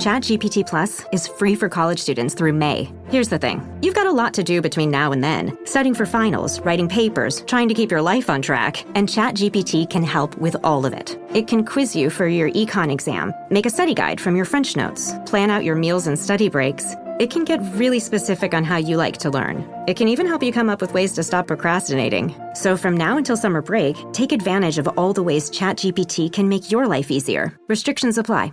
ChatGPT Plus is free for college students through May. Here's the thing. You've got a lot to do between now and then. Studying for finals, writing papers, trying to keep your life on track. And ChatGPT can help with all of it. It can quiz you for your econ exam, make a study guide from your French notes, plan out your meals and study breaks. It can get really specific on how you like to learn. It can even help you come up with ways to stop procrastinating. So from now until summer break, take advantage of all the ways ChatGPT can make your life easier. Restrictions apply.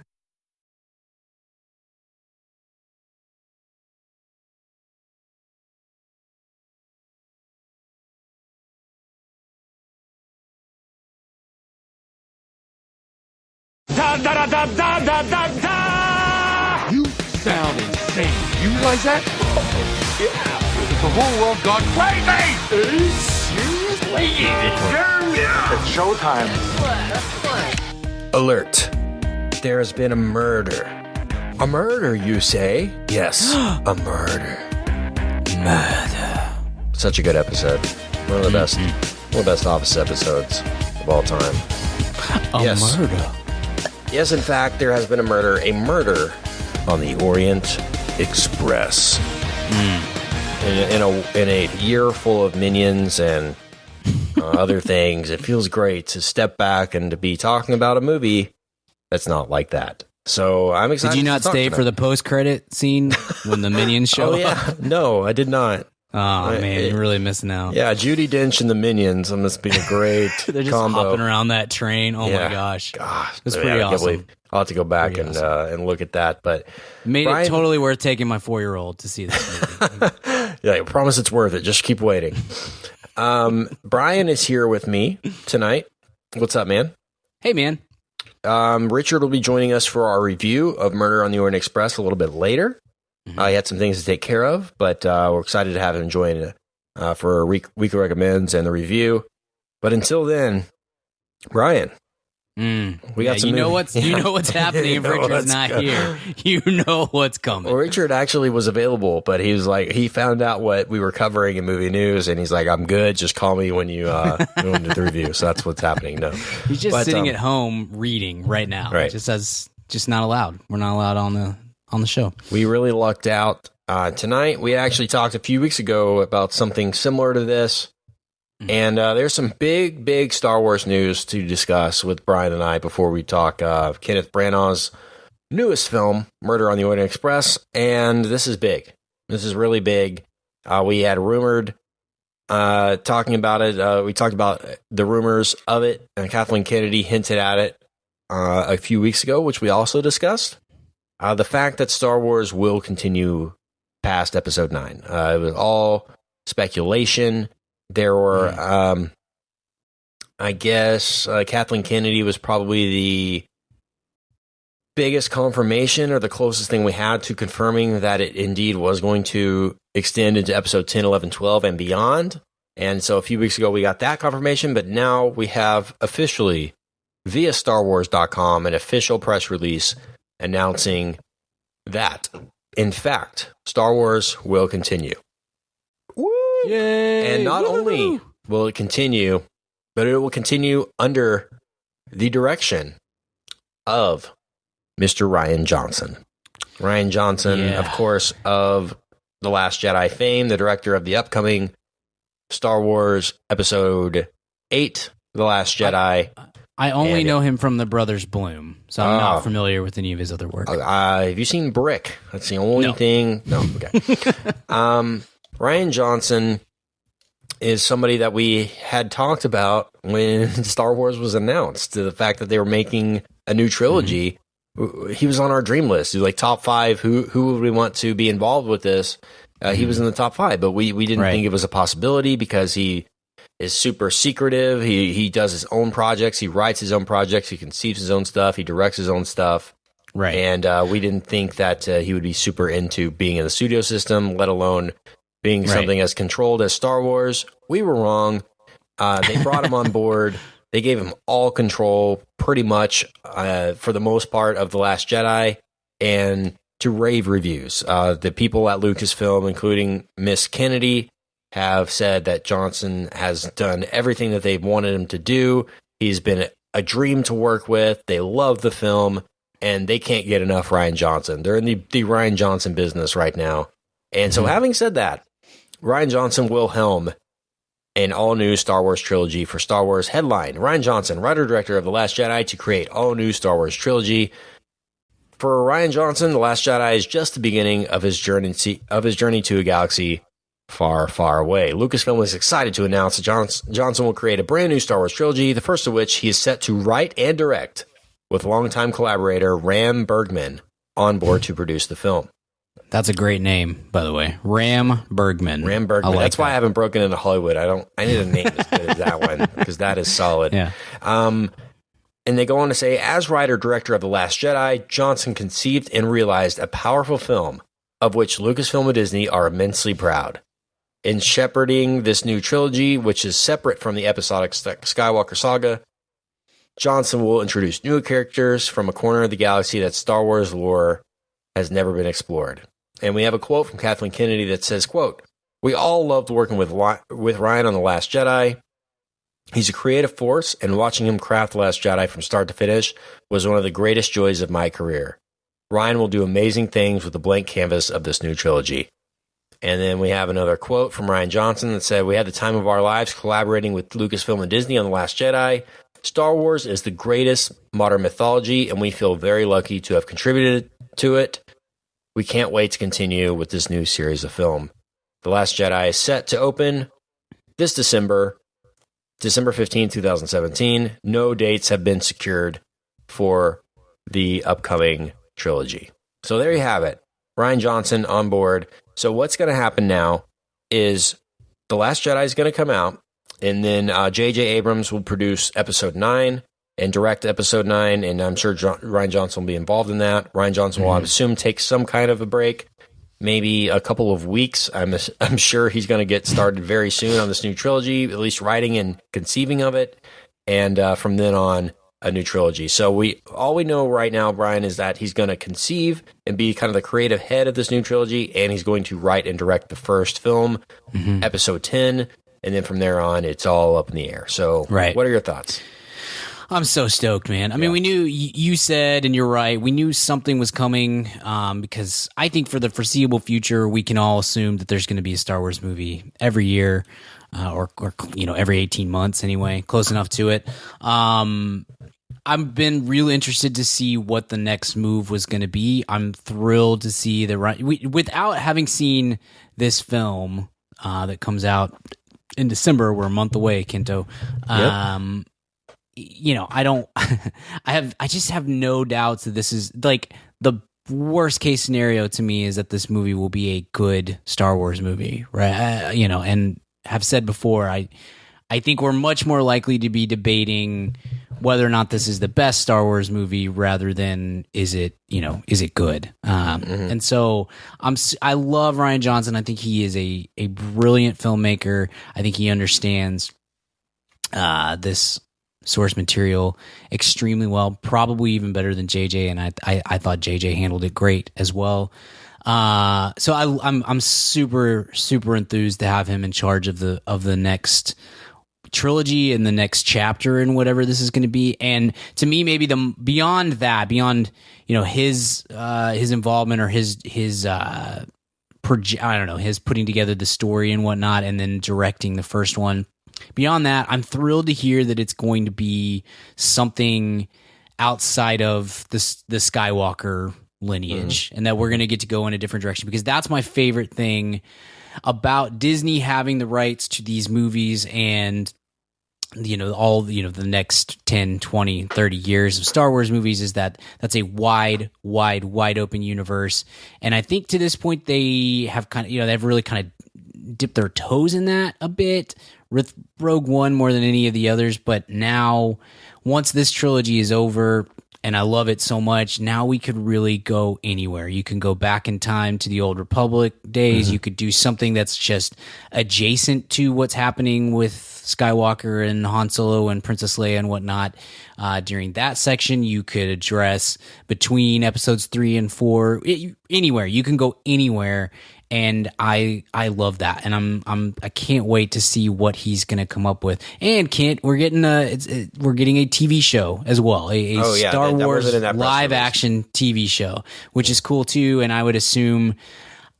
Da da da da da da da da! You sound insane. You realize that? Yeah. The whole world gone crazy! Seriously? Yeah. It's showtime. Alert. There has been a murder. A murder, you say? Yes, a murder. Murder. Such a good episode. One of the best. One of the best Office episodes of all time. A murder. Yes, in fact, there has been a murder. A murder on the Orient Express. In a year full of Minions and other things, it feels great to step back and to be talking about a movie that's not like that. So I'm excited. Did you not stay for the post-credit scene when the Minions show up? No, I did not. Oh, man, you're really missing out. Yeah, Judi Dench and the Minions must be a great They're just combo. hopping around that train. Oh, my gosh. That's pretty awesome. I'll have to go back and look at that. But made Brian, it totally worth taking my 4-year-old to see this movie. Yeah, I promise it's worth it. Just keep waiting. Brian is here with me tonight. What's up, man? Hey, man. Richard will be joining us for our review of Murder on the Orient Express a little bit later. He had some things to take care of, but we're excited to have him join for Weekly Recommends and the review. But until then, Brian, we got some. You know what's happening if Richard's not here. You know what's coming. Well, Richard actually was available, but he was like, he found out what we were covering in movie news, and he's like, "I'm good. Just call me when you go into the review." So that's what's happening. No, he's just sitting at home reading right now. Right, just not allowed. We're not allowed on the show. We really lucked out tonight. We actually talked a few weeks ago about something similar to this. And there's some big Star Wars news to discuss with Brian and I before we talk Kenneth Branagh's newest film, Murder on the Orient Express. And this is big. This is really big. We had rumored talking about it. We talked about the rumors of it, and Kathleen Kennedy hinted at it a few weeks ago, which we also discussed. The fact that Star Wars will continue past Episode 9. It was all speculation. There were, I guess, Kathleen Kennedy was probably the biggest confirmation or the closest thing we had to confirming that it indeed was going to extend into Episode 10, 11, 12, and beyond. And so a few weeks ago, we got that confirmation, but now we have officially, via StarWars.com, an official press release announcing that, in fact, Star Wars will continue. Yay! And not only will it continue, but it will continue under the direction of Mr. Rian Johnson. Rian Johnson, of course, of The Last Jedi fame, the director of the upcoming Star Wars Episode 8, The Last Jedi. I only know him from The Brothers Bloom, so I'm not familiar with any of his other work. Have you seen Brick? That's the only thing. No, okay. Rian Johnson is somebody that we had talked about when Star Wars was announced. The fact that they were making a new trilogy, he was on our dream list. He was like top 5. Who would we want to be involved with this? He was in the top 5, but we didn't think it was a possibility because he is super secretive. He does his own projects. He writes his own projects. He conceives his own stuff. He directs his own stuff. Right. And we didn't think that he would be super into being in the studio system, let alone being something as controlled as Star Wars. We were wrong. They brought him on board. They gave him all control, pretty much, for the most part, of The Last Jedi, and to rave reviews. The people at Lucasfilm, including Miss Kennedy, have said that Johnson has done everything that they've wanted him to do. He's been a dream to work with. They love the film. and they can't get enough Rian Johnson. They're in the Rian Johnson business right now. And so having said that, Rian Johnson will helm an all-new Star Wars trilogy for Star Wars. Headline: Rian Johnson, writer-director of The Last Jedi, to create all-new Star Wars trilogy. For Rian Johnson, The Last Jedi is just the beginning of his journey to a galaxy far, far away. Lucasfilm is excited to announce that Johnson will create a brand new Star Wars trilogy, the first of which he is set to write and direct, with longtime collaborator Ram Bergman on board to produce the film. That's a great name, by the way. Ram Bergman. Ram Bergman. That's why I haven't broken into Hollywood. I need a name as good as that one, because that is solid. Yeah. And they go on to say, as writer-director of The Last Jedi, Johnson conceived and realized a powerful film of which Lucasfilm and Disney are immensely proud. In shepherding this new trilogy, which is separate from the episodic Skywalker saga, Johnson will introduce new characters from a corner of the galaxy that Star Wars lore has never been explored. And we have a quote from Kathleen Kennedy that says, quote, "We all loved working with Rian on The Last Jedi. He's a creative force, and watching him craft The Last Jedi from start to finish was one of the greatest joys of my career. Rian will do amazing things with the blank canvas of this new trilogy." And then we have another quote from Rian Johnson that said, "We had the time of our lives collaborating with Lucasfilm and Disney on The Last Jedi. Star Wars is the greatest modern mythology, and we feel very lucky to have contributed to it. We can't wait to continue with this new series of film. The Last Jedi is set to open this December 15, 2017. No dates have been secured for the upcoming trilogy." So there you have it. Rian Johnson on board. So what's going to happen now is The Last Jedi is going to come out, and then J.J. Abrams will produce Episode 9 and direct Episode 9, and I'm sure Rian Johnson will be involved in that. Rian Johnson will, I assume, take some kind of a break, maybe a couple of weeks. I'm sure he's going to get started very soon on this new trilogy, at least writing and conceiving of it, and from then on, a new trilogy. So all we know right now, Brian, is that he's going to conceive and be kind of the creative head of this new trilogy, and he's going to write and direct the first film, Episode 10, and then from there on, it's all up in the air. So what are your thoughts? I'm so stoked, man. I mean, we knew, you said, and you're right, we knew something was coming, because I think for the foreseeable future, we can all assume that there's going to be a Star Wars movie every year, or every 18 months anyway, close enough to it. I've been really interested to see what the next move was going to be. I'm thrilled to see without having seen this film that comes out in December. We're a month away, Kento. I don't. I just have no doubts that this is like the worst case scenario to me is that this movie will be a good Star Wars movie, right? And have said before, I think we're much more likely to be debating whether or not this is the best Star Wars movie rather than is it good? And so I love Rian Johnson. I think he is a brilliant filmmaker. I think he understands this source material extremely well, probably even better than JJ. And I thought JJ handled it great as well. So I'm super, super enthused to have him in charge of the next trilogy and the next chapter and whatever this is going to be. And to me, maybe beyond his involvement or his I don't know, his putting together the story and whatnot, and then directing the first one. Beyond that, I'm thrilled to hear that it's going to be something outside of the Skywalker lineage, and that we're going to get to go in a different direction, because that's my favorite thing about Disney having the rights to these movies and the next 10, 20, 30 years of Star Wars movies, is that that's a wide open universe. And I think to this point they have they've really kind of dipped their toes in that a bit with Rogue One more than any of the others. But now, once this trilogy is over, and I love it so much, now we could really go anywhere. You can go back in time to the Old Republic days. You could do something that's just adjacent to what's happening with Skywalker and Han Solo and Princess Leia and whatnot. During that section, you could address between episodes 3 and 4, anywhere. You can go anywhere, and I love that, and I can't wait to see what he's going to come up with. And we're getting a TV show as well, a Star Wars live action TV show, which is cool too. And I would assume,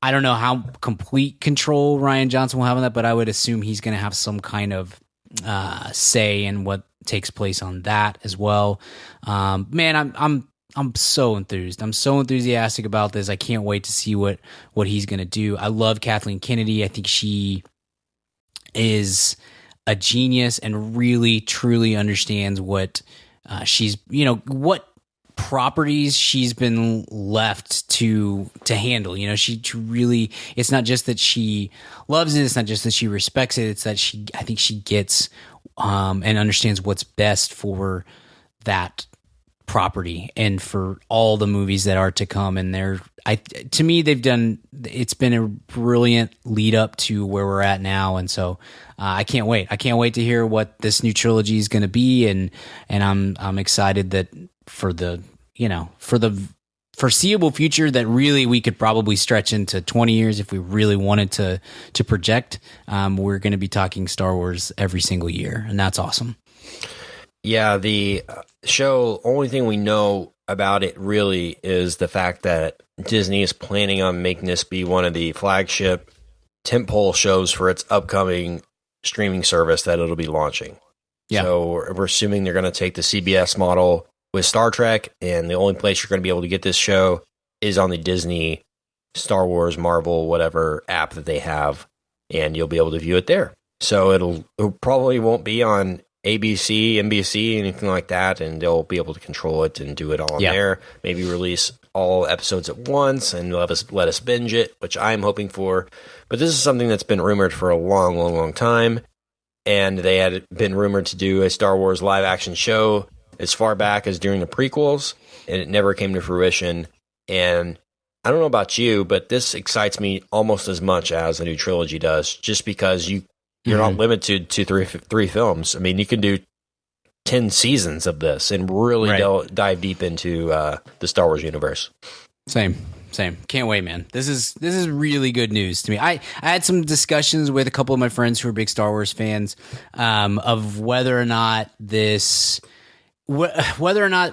I don't know how complete control Rian Johnson will have on that, but I would assume he's going to have some kind of say in what takes place on that as well. Man, I'm so enthused. I'm so enthusiastic about this. I can't wait to see what he's going to do. I love Kathleen Kennedy. I think she is a genius and really truly understands what what properties she's been left to handle. She really, it's not just that she loves it, it's not just that she respects it, it's that I think she gets and understands what's best for that property and for all the movies that are to come. And to me, it's been a brilliant lead up to where we're at now. And so I can't wait to hear what this new trilogy is going to be. And I'm excited that for the foreseeable future, that really we could probably stretch into 20 years if we really wanted to project. We're going to be talking Star Wars every single year, and that's awesome. Yeah, the show, only thing we know about it really is the fact that Disney is planning on making this be one of the flagship tentpole shows for its upcoming streaming service that it'll be launching. Yeah. So we're assuming they're going to take the CBS model with Star Trek, and the only place you're going to be able to get this show is on the Disney, Star Wars, Marvel, whatever app that they have, and you'll be able to view it there. So it probably won't be on ABC, NBC, anything like that, and they'll be able to control it and do it all in there. Maybe release all episodes at once and let us binge it, which I'm hoping for. But this is something that's been rumored for a long, long, long time, and they had been rumored to do a Star Wars live-action show as far back as during the prequels, and it never came to fruition. And I don't know about you, but this excites me almost as much as a new trilogy does, just because you're not limited to three films. I mean, you can do 10 seasons of this and really dive deep into the Star Wars universe. Same. Can't wait, man. This is really good news to me. I had some discussions with a couple of my friends who are big Star Wars fans of whether or not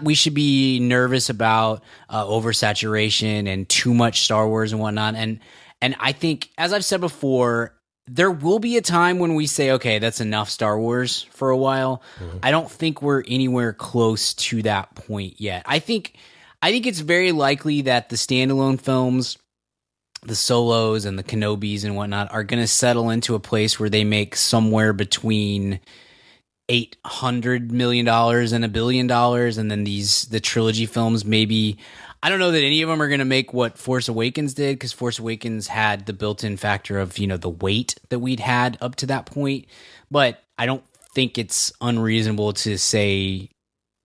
we should be nervous about oversaturation and too much Star Wars and whatnot. And I think, as I've said before, there will be a time when we say, okay, that's enough Star Wars for a while. Mm-hmm. I don't think we're anywhere close to that point yet. I think it's very likely that the standalone films, the Solos and the Kenobis and whatnot, are going to settle into a place where they make somewhere between $800 million and $1 billion. And then the trilogy films, maybe, I don't know that any of them are going to make what Force Awakens did, because Force Awakens had the built-in factor of, the weight that we'd had up to that point. But I don't think it's unreasonable to say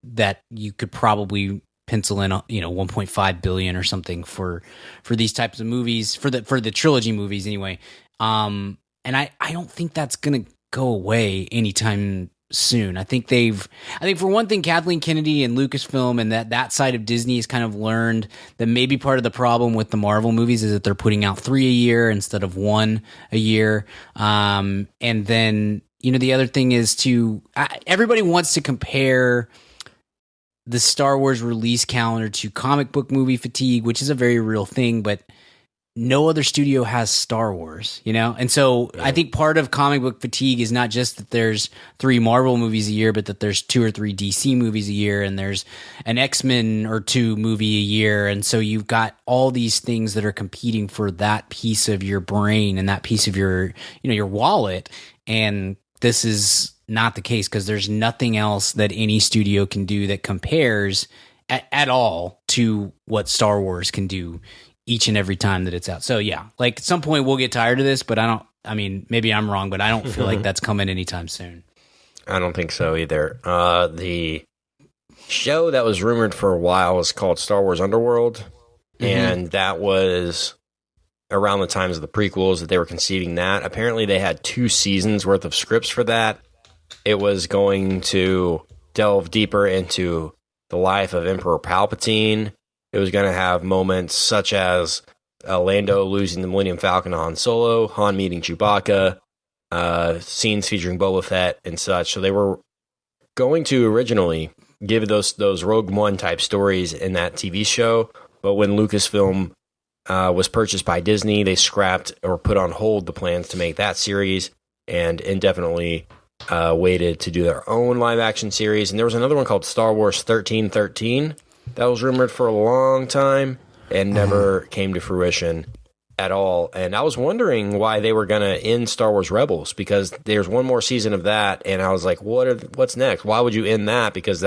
that you could probably pencil in, 1.5 billion or something for these types of movies, for the trilogy movies anyway. And I don't think that's going to go away anytime soon. I think for one thing, Kathleen Kennedy and Lucasfilm and that side of Disney has kind of learned that maybe part of the problem with the Marvel movies is that they're putting out 3 a year instead of 1 a year. And then, the other thing is everybody wants to compare the Star Wars release calendar to comic book movie fatigue, which is a very real thing, but no other studio has Star Wars, And so I think part of comic book fatigue is not just that there's 3 Marvel movies a year, but that there's 2 or 3 DC movies a year, and there's an X-Men or 2 movie a year. And so you've got all these things that are competing for that piece of your brain and that piece of your wallet. And this is not the case, because there's nothing else that any studio can do that compares at all to what Star Wars can do each and every time that it's out. So yeah, at some point we'll get tired of this, but maybe I'm wrong, but I don't feel like that's coming anytime soon. I don't think so either. The show that was rumored for a while was called Star Wars Underworld, and that was around the times of the prequels that they were conceiving that. Apparently they had 2 seasons worth of scripts for that. It was going to delve deeper into the life of Emperor Palpatine. It was going to have moments such as Lando losing the Millennium Falcon to Han Solo, Han meeting Chewbacca, scenes featuring Boba Fett and such. So they were going to originally give those Rogue One type stories in that TV show, but when Lucasfilm was purchased by Disney, they scrapped or put on hold the plans to make that series and indefinitely waited to do their own live action series. And there was another one called Star Wars 1313 that was rumored for a long time and never came to fruition at all. And I was wondering why they were going to end Star Wars Rebels, because there's one more season of that, and I was like, what's next? Why would you end that? Because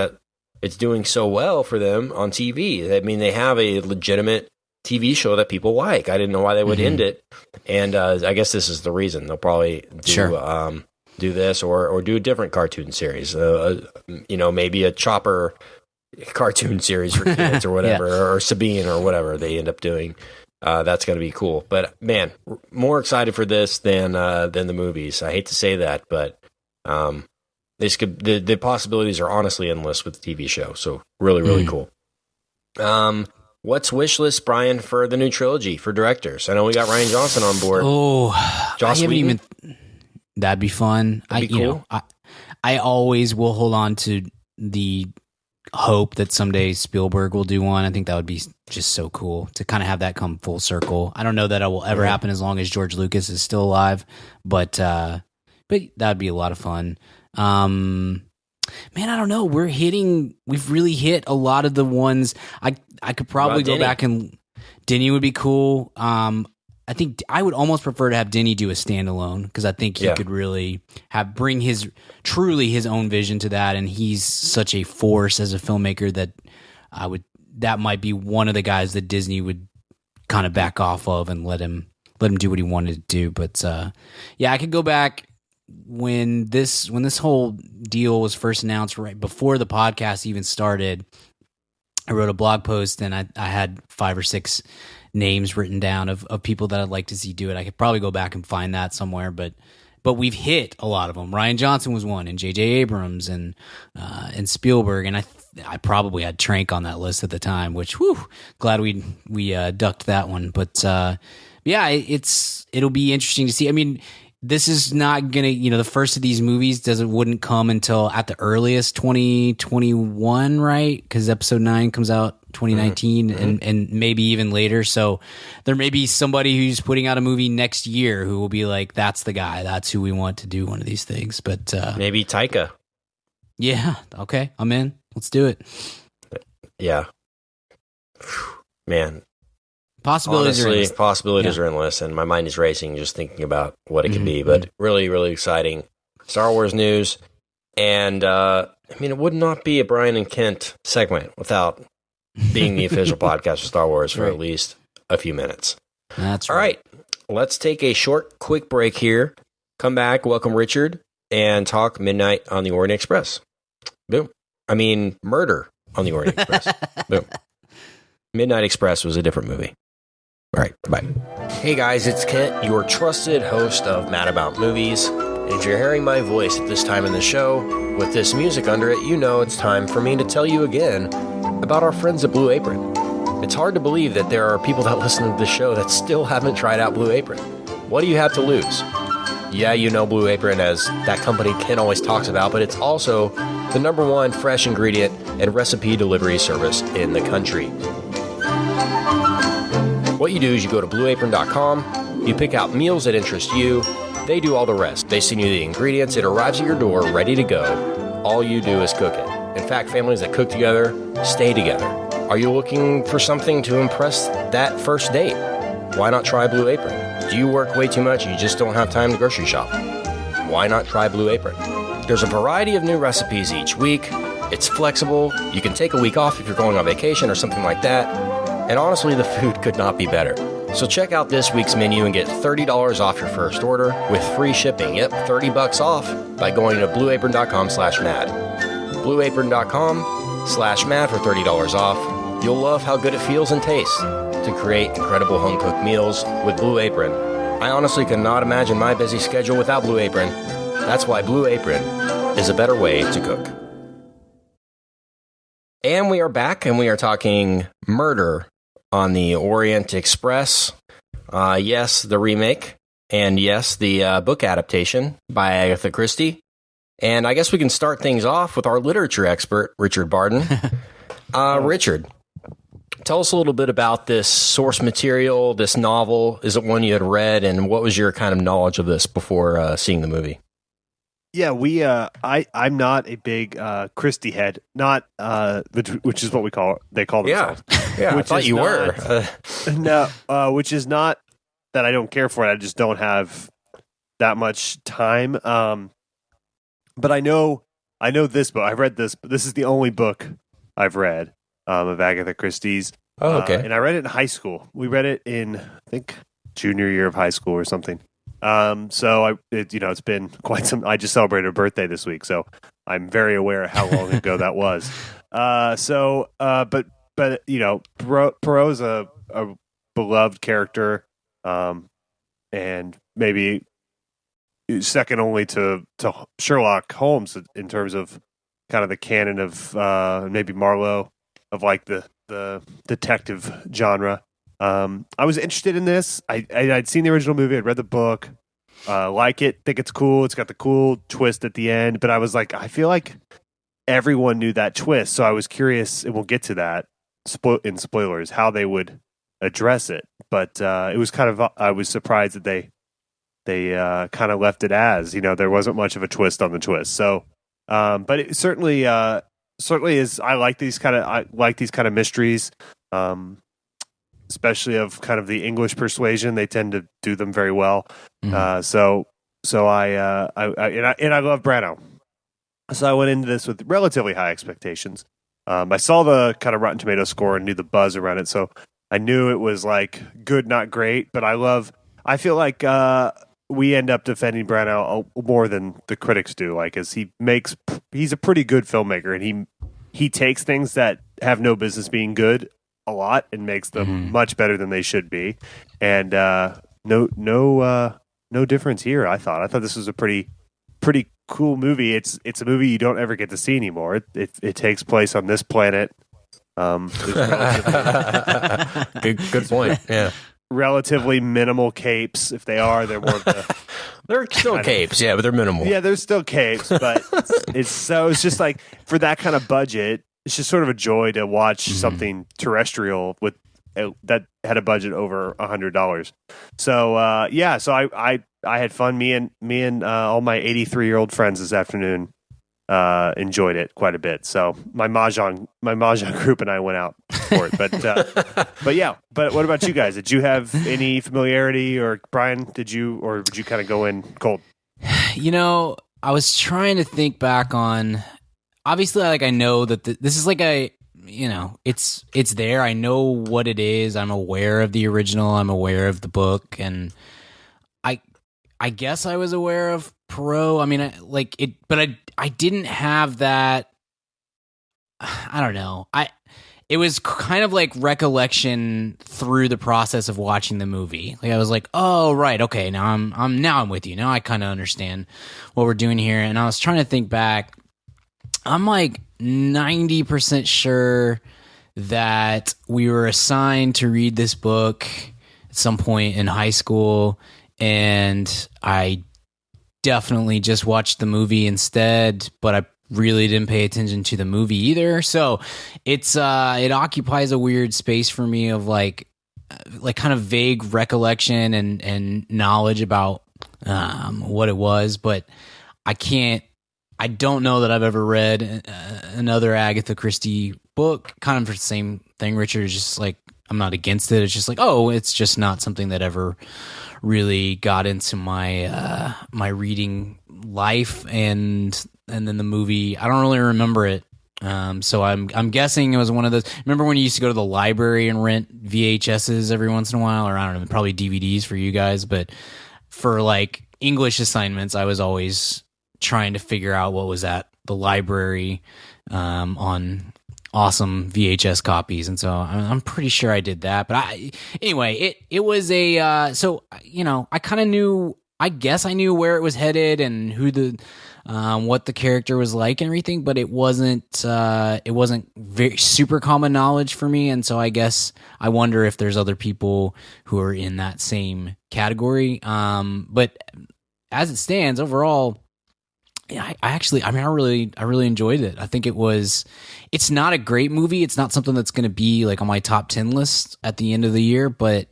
it's doing so well for them on TV. I mean, they have a legitimate TV show that people like. I didn't know why they would end it, and I guess this is the reason. They'll probably do this or do a different cartoon series. Maybe a Chopper cartoon series for kids or whatever, or Sabine or whatever they end up doing. That's going to be cool. But man, more excited for this than the movies. I hate to say that, but the possibilities are honestly endless with the TV show. So really cool. What's wish list, Brian, for the new trilogy for directors? I know we got Rian Johnson on board. Oh, Joss Whedon. That'd be fun. That'd be cool. I always will hold on to the hope that someday Spielberg will do one. I think that would be just so cool to kind of have that come full circle. I don't know that it will ever happen as long as George Lucas is still alive, but that'd be a lot of fun. Man, I don't know. We've really hit a lot of the ones. I could probably go back and Denny would be cool. I think I would almost prefer to have Denny do a standalone, because I think he could really bring his own vision to that, and he's such a force as a filmmaker that might be one of the guys that Disney would kind of back off of and let him do what he wanted to do. But I could go back when this whole deal was first announced, right before the podcast even started. I wrote a blog post and I had 5 or 6 names written down of people that I'd like to see do it. I could probably go back and find that somewhere, but we've hit a lot of them. Rian Johnson was one, and J.J. Abrams and Spielberg, and I probably had Trank on that list at the time, which glad we ducked that one. But it'll be interesting to see. I mean, this is not gonna, the first of these movies wouldn't come until at the earliest 2021, right? Because episode 9 comes out 2019, and maybe even later. So there may be somebody who's putting out a movie next year who will be like, that's the guy, that's who we want to do one of these things. But maybe Taika. Yeah. Okay. I'm in. Let's do it. Yeah. Man. Possibilities are endless, and my mind is racing just thinking about what it could be. But really, really exciting Star Wars news. And it would not be a Brian and Kent segment without being the official podcast of Star Wars for at least a few minutes. That's all right. Let's take a quick break here. Come back, welcome Richard, and talk Midnight on the Orient Express. Boom. Murder on the Orient Express. Boom. Midnight Express was a different movie. All right, bye. Hey guys, it's Kent, your trusted host of Mad About Movies. And if you're hearing my voice at this time in the show, with this music under it, it's time for me to tell you again about our friends at Blue Apron. It's hard to believe that there are people that listen to the show that still haven't tried out Blue Apron. What do you have to lose? Yeah, Blue Apron as that company Ken always talks about, but it's also the #1 fresh ingredient and recipe delivery service in the country. What you do is you go to blueapron.com, you pick out meals that interest you, they do all the rest. They send you the ingredients, it arrives at your door ready to go. All you do is cook it. In fact, families that cook together stay together. Are you looking for something to impress that first date? Why not try Blue Apron? Do you work way too much and you just don't have time to grocery shop? Why not try Blue Apron? There's a variety of new recipes each week. It's flexible. You can take a week off if you're going on vacation or something like that. And honestly, the food could not be better. So check out this week's menu and get $30 off your first order with free shipping. Yep, $30 off by going to blueapron.com/mad. blueapron.com/mad for $30 off. You'll love how good it feels and tastes to create incredible home-cooked meals with Blue Apron. I honestly cannot imagine my busy schedule without Blue Apron. That's why Blue Apron is a better way to cook. And we are back, and we are talking Murder on the Orient Express. Yes, the remake, and yes, the book adaptation by Agatha Christie. And I guess we can start things off with our literature expert, Richard Barden. Richard, tell us a little bit about this source material, this novel. Is it one you had read, and what was your kind of knowledge of this before seeing the movie? Yeah, I'm not a big Christie head, not which is what they call themselves. Yeah, I thought you were. No, which is not that I don't care for it. I just don't have that much time. But I know this book. I've read this. This is the only book I've read of Agatha Christie's. Oh, okay. And I read it in high school. We read it in, I think, junior year of high school or something. So it's been quite some. I just celebrated a birthday this week, so I'm very aware of how long ago that was. But Poirot's a beloved character, and maybe second only to Sherlock Holmes in terms of kind of the canon of maybe Marlowe of like the detective genre. I was interested in this. I'd seen the original movie. I'd read the book. Like it. Think it's cool. It's got the cool twist at the end. But I was like, I feel like everyone knew that twist. So I was curious, and we'll get to that in spoilers, how they would address it. But it was kind of, I was surprised that they kind of left it as, there wasn't much of a twist on the twist. So, but it certainly is. I like these kind of mysteries. Especially of kind of the English persuasion, they tend to do them very well. So I love Branagh. So I went into this with relatively high expectations. I saw the kind of Rotten Tomatoes score and knew the buzz around it, so I knew it was like good, not great. But I feel like we end up defending Branagh more than the critics do. Like, as he's a pretty good filmmaker, and he takes things that have no business being good a lot and makes them much better than they should be. And no difference here. I thought this was a pretty cool movie. It's a movie you don't ever get to see anymore. It takes place on this planet. Good point. Yeah. Relatively minimal capes. If they are, they're more of the they're still capes, yeah, but they're minimal. Yeah, they're still capes, but it's just like, for that kind of budget, it's just sort of a joy to watch something terrestrial with that had a budget over $100. So so I had fun. Me and all my 83-year-old friends this afternoon enjoyed it quite a bit. So my mahjong group and I went out for it. But what about you guys? Did you have any familiarity, or Brian? Did you kind of go in cold? I was trying to think back on. Obviously, I know that this is like it's there. I know what it is. I'm aware of the original. I'm aware of the book, and I guess I was aware of Poirot. I mean, but I didn't have that. I don't know. It was kind of like recollection through the process of watching the movie. Like, I was like, oh right, okay, now I'm with you. Now I kind of understand what we're doing here. And I was trying to think back. I'm like 90% sure that we were assigned to read this book at some point in high school, and I definitely just watched the movie instead, but I really didn't pay attention to the movie either. So it occupies a weird space for me of like kind of vague recollection and knowledge about what it was, but I don't know that I've ever read another Agatha Christie book. Kind of for the same thing, Richard, is just like, I'm not against it. It's just like, it's just not something that ever really got into my my reading life, and then the movie, I don't really remember it. So I'm guessing it was one of those. Remember when you used to go to the library and rent VHSs every once in a while, or I don't know, probably DVDs for you guys, but for like English assignments, I was always trying to figure out what was at the library on awesome VHS copies, and so I'm pretty sure I did that. But anyway, it was a so I kind of knew. I guess I knew where it was headed and who the what the character was like and everything, but it wasn't very super common knowledge for me, and so I guess I wonder if there's other people who are in that same category. But as it stands, overall, yeah, I really enjoyed it. I think it's not a great movie. It's not something that's going to be like on my top 10 list at the end of the year, but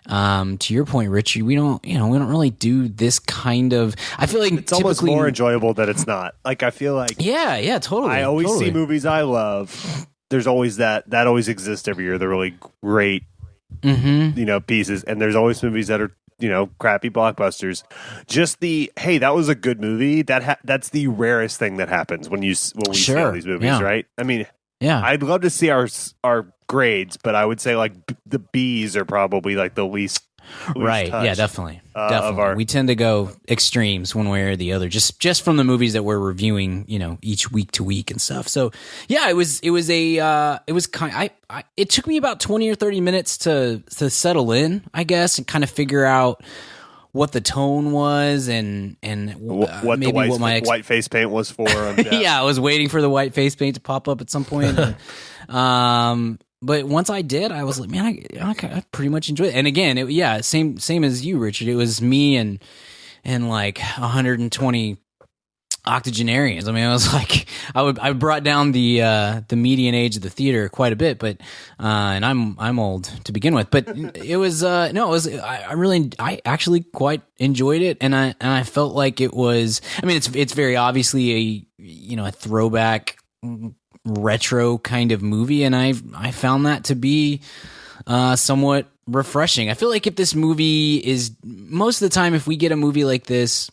to your point, Richie, we don't really do this kind of, I feel like it's almost more enjoyable that it's not. Like, I feel like, yeah, totally. I always see movies I love. There's always that always exists every year. They're really great, pieces. And there's always movies that are, crappy blockbusters. Just hey, that was a good movie. That's the rarest thing that happens when we see all these movies, right? I mean, yeah, I'd love to see our grades, but I would say like the B's are probably like the least right. Yeah, definitely. We tend to go extremes one way or the other, just from the movies that we're reviewing, each week to week and stuff. So yeah, it took me about 20 or 30 minutes to settle in, I guess, and kind of figure out what the tone was and what maybe what my white face paint was for. Yeah, I was waiting for the white face paint to pop up at some point. But once I did, I was like, man, I pretty much enjoyed it. And again, same as you, Richard. It was me and like 120 octogenarians. I mean, I was like, I brought down the median age of the theater quite a bit, but and I'm old to begin with. But it was I actually quite enjoyed it, and I felt like it was. I mean, it's very obviously a throwback, retro kind of movie, and I found that to be somewhat refreshing. I feel like if this movie is, most of the time, if we get a movie like this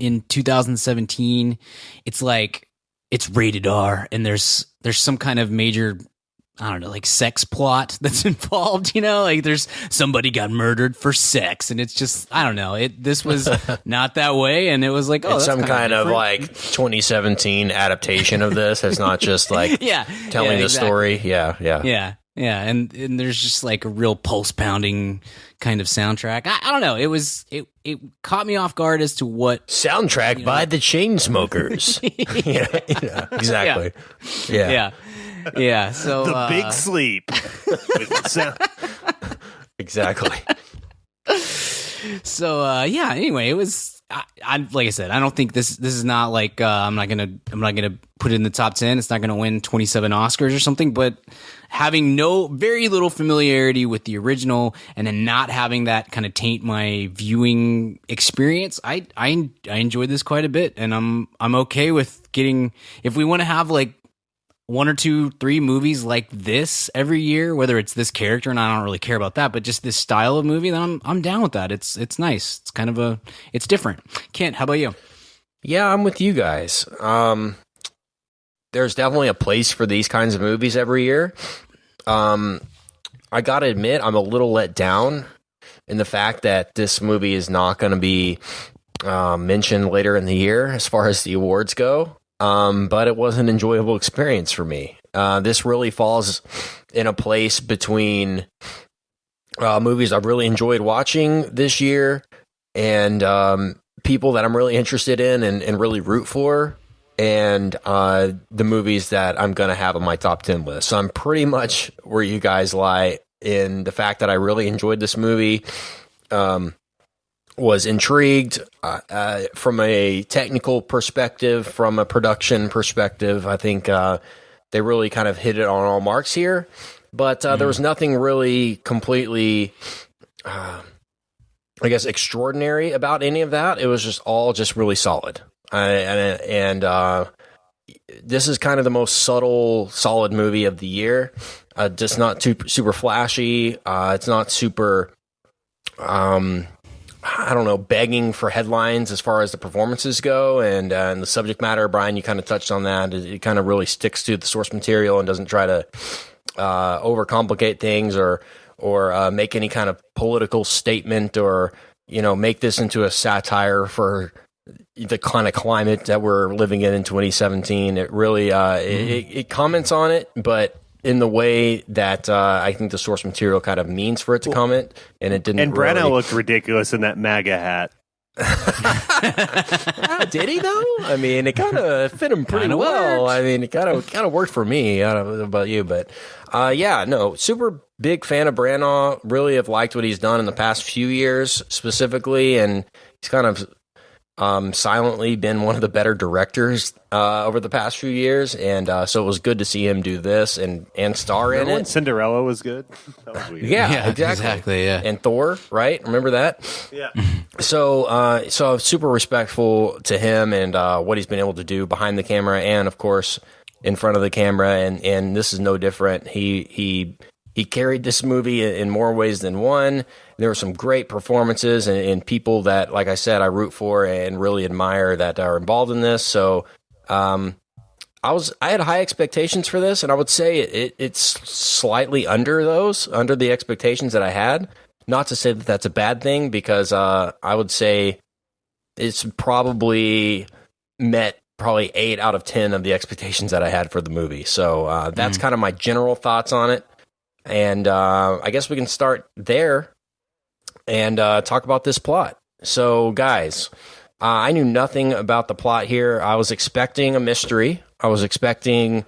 in 2017, it's like it's rated R, and there's some kind of major, I don't know, like sex plot that's involved, like there's somebody got murdered for sex, and it's just, I don't know, this was not that way, and it was like, oh, it's that's some kind of like 2017 adaptation of this. It's not just like telling the story. Yeah, and there's just like a real pulse pounding kind of soundtrack. I don't know. It caught me off guard as to what soundtrack by the Chainsmokers. yeah, exactly. Yeah. So the Big Sleep with sound. Exactly. So anyway, it was. I like I said, I don't think this is not like I'm not gonna put it in the top 10. It's not gonna win 27 Oscars or something. But having very little familiarity with the original, and then not having that kind of taint my viewing experience, I enjoyed this quite a bit, and I'm okay with getting, if we want to have like 1 or 2, 3 movies like this every year, whether it's this character, and I don't really care about that, but just this style of movie, then I'm down with that. It's nice. It's kind of it's different. Kent, how about you? Yeah, I'm with you guys. There's definitely a place for these kinds of movies every year. I gotta admit, I'm a little let down in the fact that this movie is not going to be mentioned later in the year as far as the awards go. But it was an enjoyable experience for me. This really falls in a place between movies I've really enjoyed watching this year and people that I'm really interested in and really root for, and the movies that I'm going to have on my top 10 list. So I'm pretty much where you guys lie in the fact that I really enjoyed this movie. Was intrigued from a technical perspective, from a production perspective. I think they really kind of hit it on all marks here, but there was nothing really completely, I guess, extraordinary about any of that. It was just all just really solid. And this is kind of the most subtle, solid movie of the year. Just not super flashy. It's not super, I don't know, begging for headlines as far as the performances go, and the subject matter. Brian, you kind of touched on that. It kind of really sticks to the source material and doesn't try to overcomplicate things or make any kind of political statement or make this into a satire for the kind of climate that we're living in 2017. It really it comments on it, but in the way that I think the source material kind of means for it to comment, and it didn't. And Branagh looked ridiculous in that MAGA hat. Did he though? I mean, it kind of fit him pretty well. Worked. I mean, it kind of worked for me. I don't know about you, but super big fan of Branagh. Really have liked what he's done in the past few years, specifically, and he's kind of silently been one of the better directors over the past few years, and so it was good to see him do this and star in When it. Cinderella was good. That was weird. Yeah, exactly. Yeah. And Thor, right? Remember that? Yeah. So super respectful to him and what he's been able to do behind the camera, and of course in front of the camera. And this is no different. He carried this movie in more ways than one. There were some great performances and people that, like I said, I root for and really admire that are involved in this. So I had high expectations for this, and I would say it's slightly under the expectations that I had. Not to say that that's a bad thing, because I would say it's probably met 8 out of 10 of the expectations that I had for the movie. So that's kind of my general thoughts on it. And I guess we can start there and talk about this plot. So, guys, I knew nothing about the plot here. I was expecting a mystery. I was expecting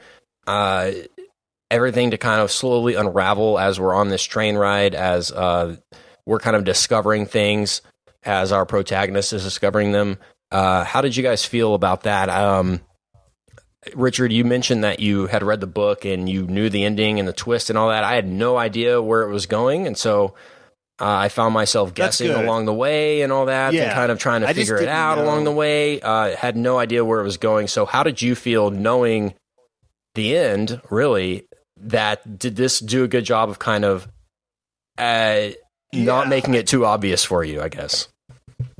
everything to kind of slowly unravel as we're on this train ride, as we're kind of discovering things, as our protagonist is discovering them. How did you guys feel about that? Richard, you mentioned that you had read the book and you knew the ending and the twist and all that. I had no idea where it was going, and so I found myself guessing along the way and all that, and kind of trying to figure it out along the way. Had no idea where it was going. So how did you feel knowing the end, really? Did this do a good job of kind of not making it too obvious for you, I guess?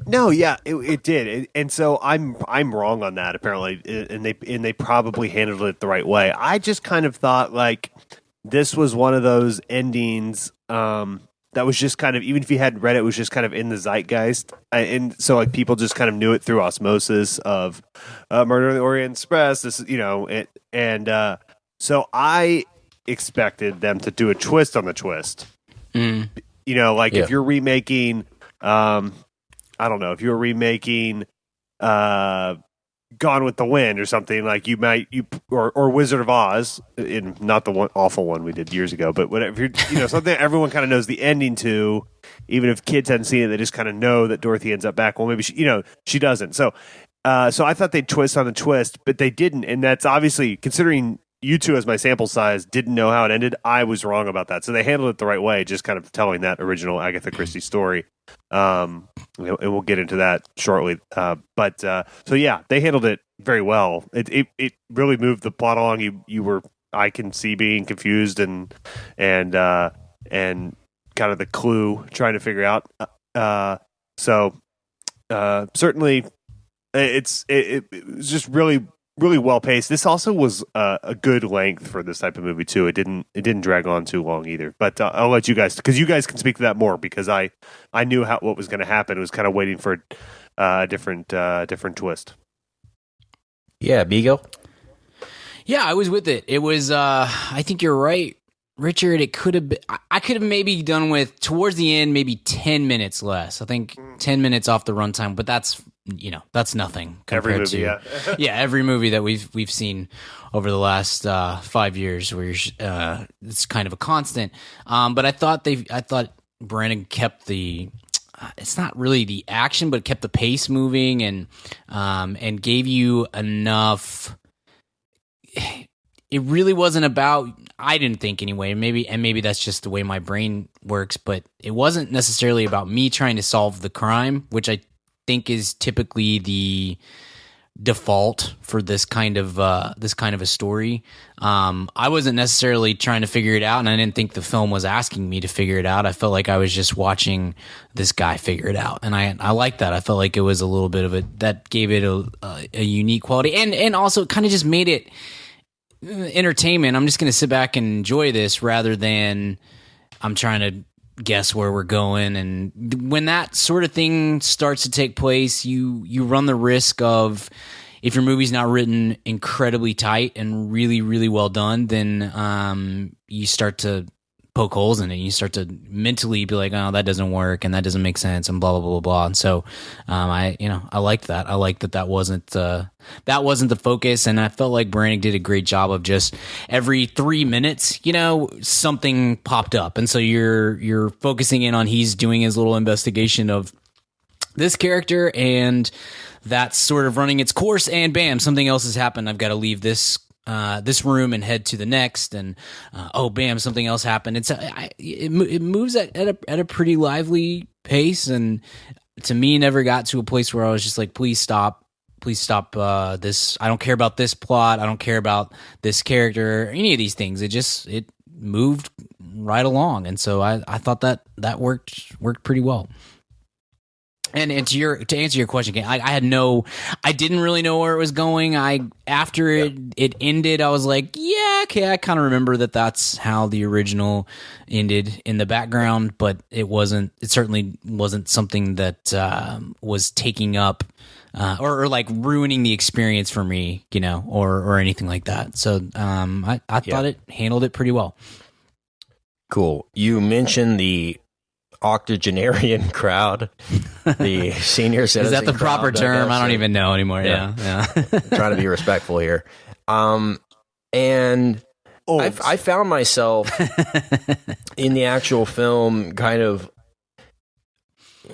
No, yeah, it did, and so I'm wrong on that apparently, and they probably handled it the right way. I just kind of thought like this was one of those endings that was just kind of, even if you hadn't read it, was just kind of in the zeitgeist, and so like people just kind of knew it through osmosis of Murder on the Orient Express. This, so I expected them to do a twist on the twist. If you're remaking. I don't know, if you were remaking Gone with the Wind or something, like or Wizard of Oz, in not the one awful one we did years ago, but whatever, something everyone kind of knows the ending to, even if kids hadn't seen it, they just kind of know that Dorothy ends up back. Well, maybe she doesn't. So I thought they'd twist on the twist, but they didn't, and that's obviously, considering you two as my sample size didn't know how it ended, I was wrong about that. So they handled it the right way, just kind of telling that original Agatha Christie story. And we'll get into that shortly. So yeah, they handled it very well. It really moved the plot along. I can see being confused and kind of the clue trying to figure out. Certainly it was just really well paced. This also was a good length for this type of movie too. It didn't drag on too long either. But I'll let you guys, because you guys can speak to that more, because I knew what was going to happen. It was kind of waiting for a different twist. Yeah, Bigo. Yeah, I was with it. It was. I think you're right, Richard. It could have been. I could have maybe done with towards the end, maybe 10 minutes less. I think 10 minutes off the runtime, but that's nothing compared to every movie that we've seen over the last 5 years, where it's kind of a constant. But I thought Brandon kept the. It's not really the action, but kept the pace moving and gave you enough. It really wasn't about. I didn't think anyway. Maybe that's just the way my brain works. But it wasn't necessarily about me trying to solve the crime, which I think is typically the default for this kind of a story. I wasn't necessarily trying to figure it out, and I didn't think the film was asking me to figure it out. I felt like I was just watching this guy figure it out, and I liked that. I felt like it was a little bit of that gave it a unique quality, and also kind of just made it entertainment. I'm just going to sit back and enjoy this rather than I'm trying to guess where we're going. And when that sort of thing starts to take place, you run the risk of, if your movie's not written incredibly tight and really, really well done, then you start to poke holes in it. You start to mentally be like, oh, that doesn't work and that doesn't make sense and blah blah blah blah blah. And so I liked that. I liked that wasn't the focus, and I felt like Brannick did a great job of just every 3 minutes, something popped up, and so you're focusing in on he's doing his little investigation of this character, and that's sort of running its course, and bam, something else has happened. I've got to leave this room and head to the next, and oh bam, something else happened. It moves at a pretty lively pace, and to me never got to a place where I was just like, please stop this. I don't care about this plot, I don't care about this character, any of these things. It moved right along, and so I thought that worked pretty well. And to answer your question, Ken, I didn't really know where it was going. After it ended, I was like, yeah, okay, I kind of remember that's how the original ended in the background, but it certainly wasn't something that was taking up or like ruining the experience for me, or anything like that. So I thought it handled it pretty well. Cool. You mentioned the octogenarian crowd, the senior citizen. Is that the crowd, proper term? I don't even know anymore. Yeah. Trying to be respectful here. And I found myself in the actual film kind of,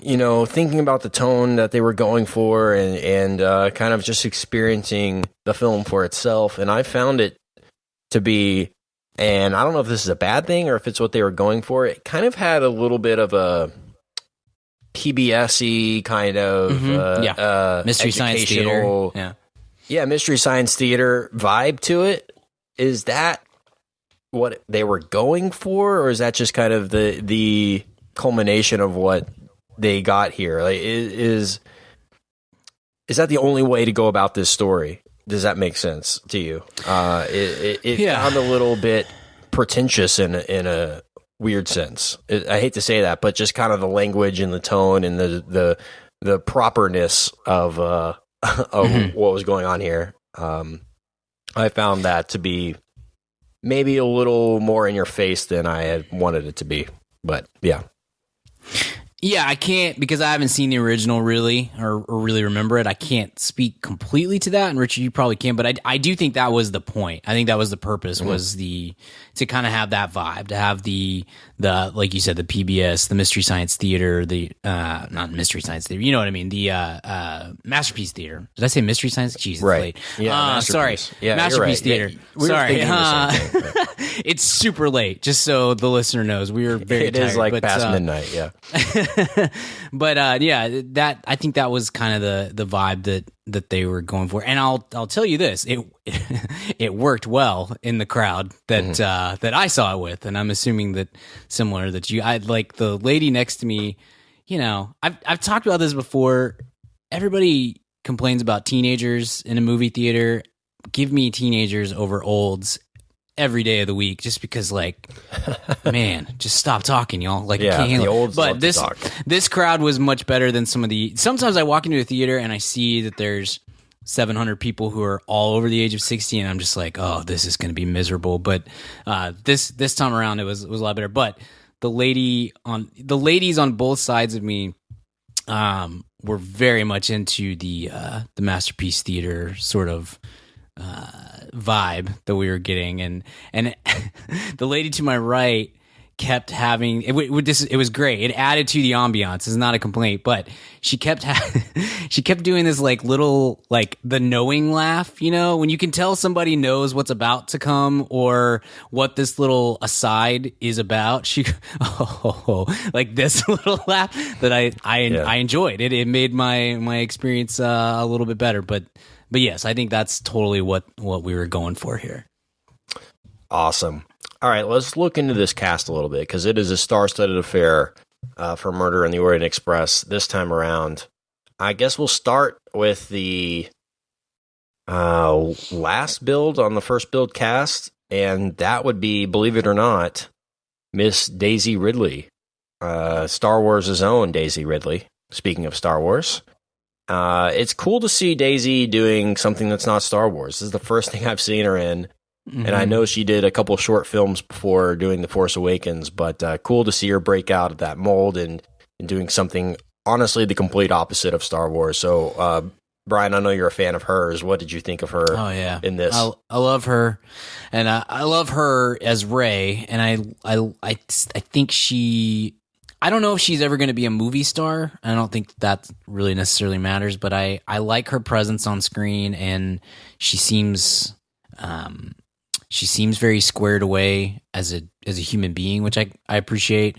thinking about the tone that they were going for, and kind of just experiencing the film for itself. And I found it to be, and I don't know if this is a bad thing or if it's what they were going for, it kind of had a little bit of a PBS-y kind of Mystery Science Theater. Yeah, Mystery Science Theater vibe to it. Is that what they were going for, or is that just kind of the culmination of what they got here? Like, is that the only way to go about this story? Does that make sense to you? It found a little bit pretentious in a weird sense. I hate to say that, but just kind of the language and the tone and the properness of what was going on here. I found that to be maybe a little more in your face than I had wanted it to be. But yeah. Yeah, I can't, because I haven't seen the original really, or really remember it. I can't speak completely to that, and Richard, you probably can, but I do think that was the point. I think that was the purpose, was to kind of have that vibe, to have the like you said, the PBS, the Mystery Science Theater, the not Mystery Science Theater, you know what I mean, the Masterpiece Theater. Did I say Mystery Science? Jesus, right. Late. Yeah, sorry, yeah, Masterpiece Theater. Yeah, sorry, it's super late. Just so the listener knows, we were very tired. It is like past midnight. Yeah. But that I think that was kind of the vibe that they were going for, and I'll tell you this, it worked well in the crowd that that I saw it with, and I'm assuming that similar that I like the lady next to me. I've talked about this before. Everybody complains about teenagers in a movie theater. Give me teenagers over olds every day of the week, just because, like, man, just stop talking, y'all. Like, yeah, can't handle the olds but love to talk. This crowd was much better than some of the. Sometimes I walk into a theater and I see that there's 700 people who are all over the age of 60, and I'm just like, oh, this is going to be miserable. But this time around, it was a lot better. But the ladies on both sides of me were very much into the Masterpiece Theater sort of vibe that we were getting, and the lady to my right kept having it was great. It added to the ambiance. It's not a complaint, but she kept doing this like little, like, the knowing laugh, when you can tell somebody knows what's about to come or what this little aside is about. She like this little laugh that I enjoyed. It made my experience a little bit better, but yes, I think that's totally what we were going for here. Awesome. All right, let's look into this cast a little bit, because it is a star-studded affair for Murder on the Orient Express this time around. I guess we'll start with the last build on the first build cast, and that would be, believe it or not, Miss Daisy Ridley, Star Wars' own Daisy Ridley. Speaking of Star Wars. It's cool to see Daisy doing something that's not Star Wars. This is the first thing I've seen her in. And I know she did a couple short films before doing The Force Awakens, but cool to see her break out of that mold and doing something, honestly, the complete opposite of Star Wars. So, Brian, I know you're a fan of hers. What did you think of her in this? I love her, and I love her as Rey, and I think she... I don't know if she's ever going to be a movie star. I don't think that really necessarily matters, but I like her presence on screen, and she seems very squared away as a human being, which I appreciate.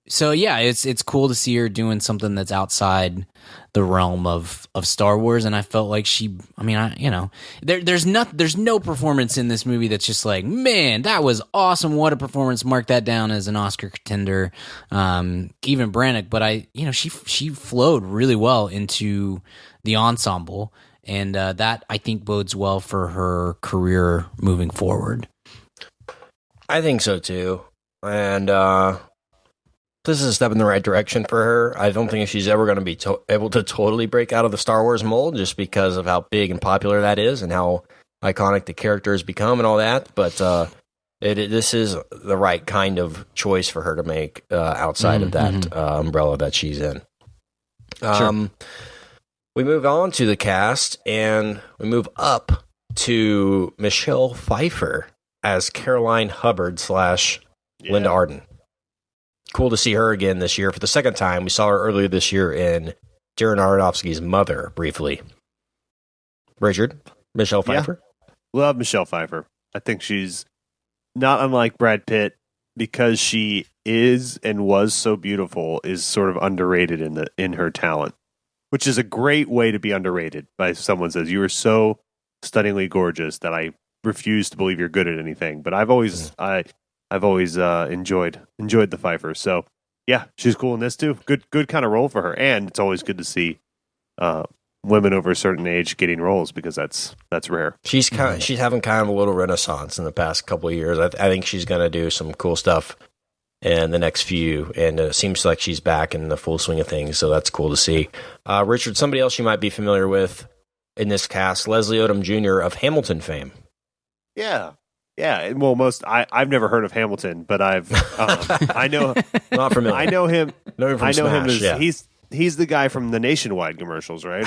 So yeah, it's cool to see her doing something that's outside the realm of Star Wars, and I felt like there's no performance in this movie that's just like, man, that was awesome, what a performance, mark that down as an Oscar contender. Even Branagh, but she flowed really well into the ensemble, and that I think bodes well for her career moving forward. I think so too, and this is a step in the right direction for her. I don't think she's ever going to be able to totally break out of the Star Wars mold, just because of how big and popular that is and how iconic the character has become and all that. But this is the right kind of choice for her to make outside of that umbrella that she's in. Sure. We move on to the cast, and we move up to Michelle Pfeiffer as Caroline Hubbard / Linda Arden. Cool to see her again this year for the second time. We saw her earlier this year in Darren Aronofsky's Mother, briefly. Richard, Michelle Pfeiffer? Yeah. Love Michelle Pfeiffer. I think she's not unlike Brad Pitt, because she is and was so beautiful, is sort of underrated in her talent, which is a great way to be underrated. By someone says, you are so stunningly gorgeous that I refuse to believe you're good at anything. But I've always enjoyed the Pfeiffer. So yeah, she's cool in this too. Good kind of role for her, and it's always good to see women over a certain age getting roles, because that's rare. She's having kind of a little renaissance in the past couple of years. I think she's going to do some cool stuff in the next few, and it seems like she's back in the full swing of things. So that's cool to see. Richard, somebody else you might be familiar with in this cast, Leslie Odom Jr. of Hamilton fame. Yeah. Yeah, well, I've never heard of Hamilton, but I know Not familiar. I know him. Know him from Smash, yeah. He's the guy from the Nationwide commercials, right?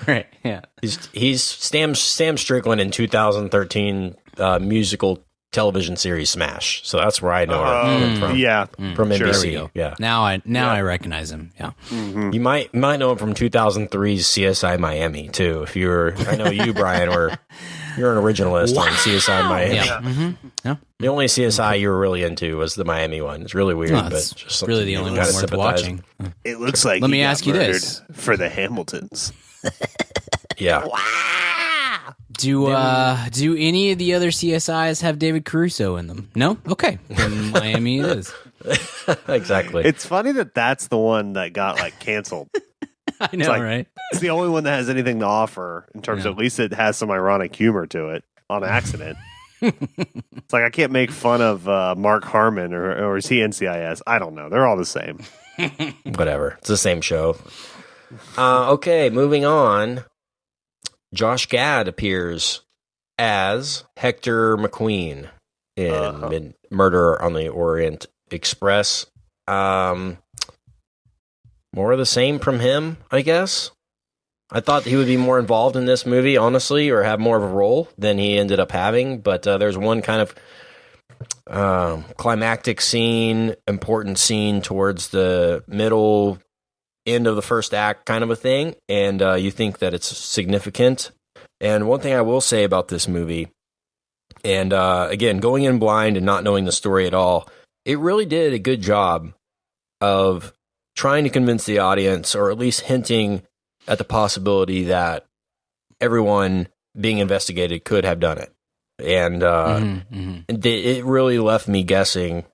Right. Yeah. He's Sam Strickland in 2013 musical television series Smash. So that's where I know him from. Yeah, from NBC. There we go. Yeah. Now I recognize him. Yeah. Mm-hmm. You might know him from 2003's CSI Miami too. I know you, Brian, you're an originalist on CSI Miami. Yeah. Mm-hmm. Yeah. The only CSI you were really into was the Miami one. It's really weird, but just really the only one worth watching. It looks like. Let me ask you this: for the Hamiltons. Yeah. Do any of the other CSIs have David Caruso in them? No? Okay. Then Miami it is. Exactly. It's funny that's the one that got canceled. I know, right? It's the only one that has anything to offer in terms of, at least it has some ironic humor to it on accident. It's like, I can't make fun of Mark Harmon or is he NCIS? I don't know. They're all the same. Whatever. It's the same show. Okay, moving on. Josh Gad appears as Hector McQueen in Murder on the Orient Express. More of the same from him, I guess. I thought he would be more involved in this movie, honestly, or have more of a role than he ended up having. But there's one kind of climactic scene, important scene towards the middle end of the first act kind of a thing, and you think that it's significant. And one thing I will say about this movie, and again, going in blind and not knowing the story at all, it really did a good job of trying to convince the audience, or at least hinting at the possibility that everyone being investigated could have done it. And it really left me guessing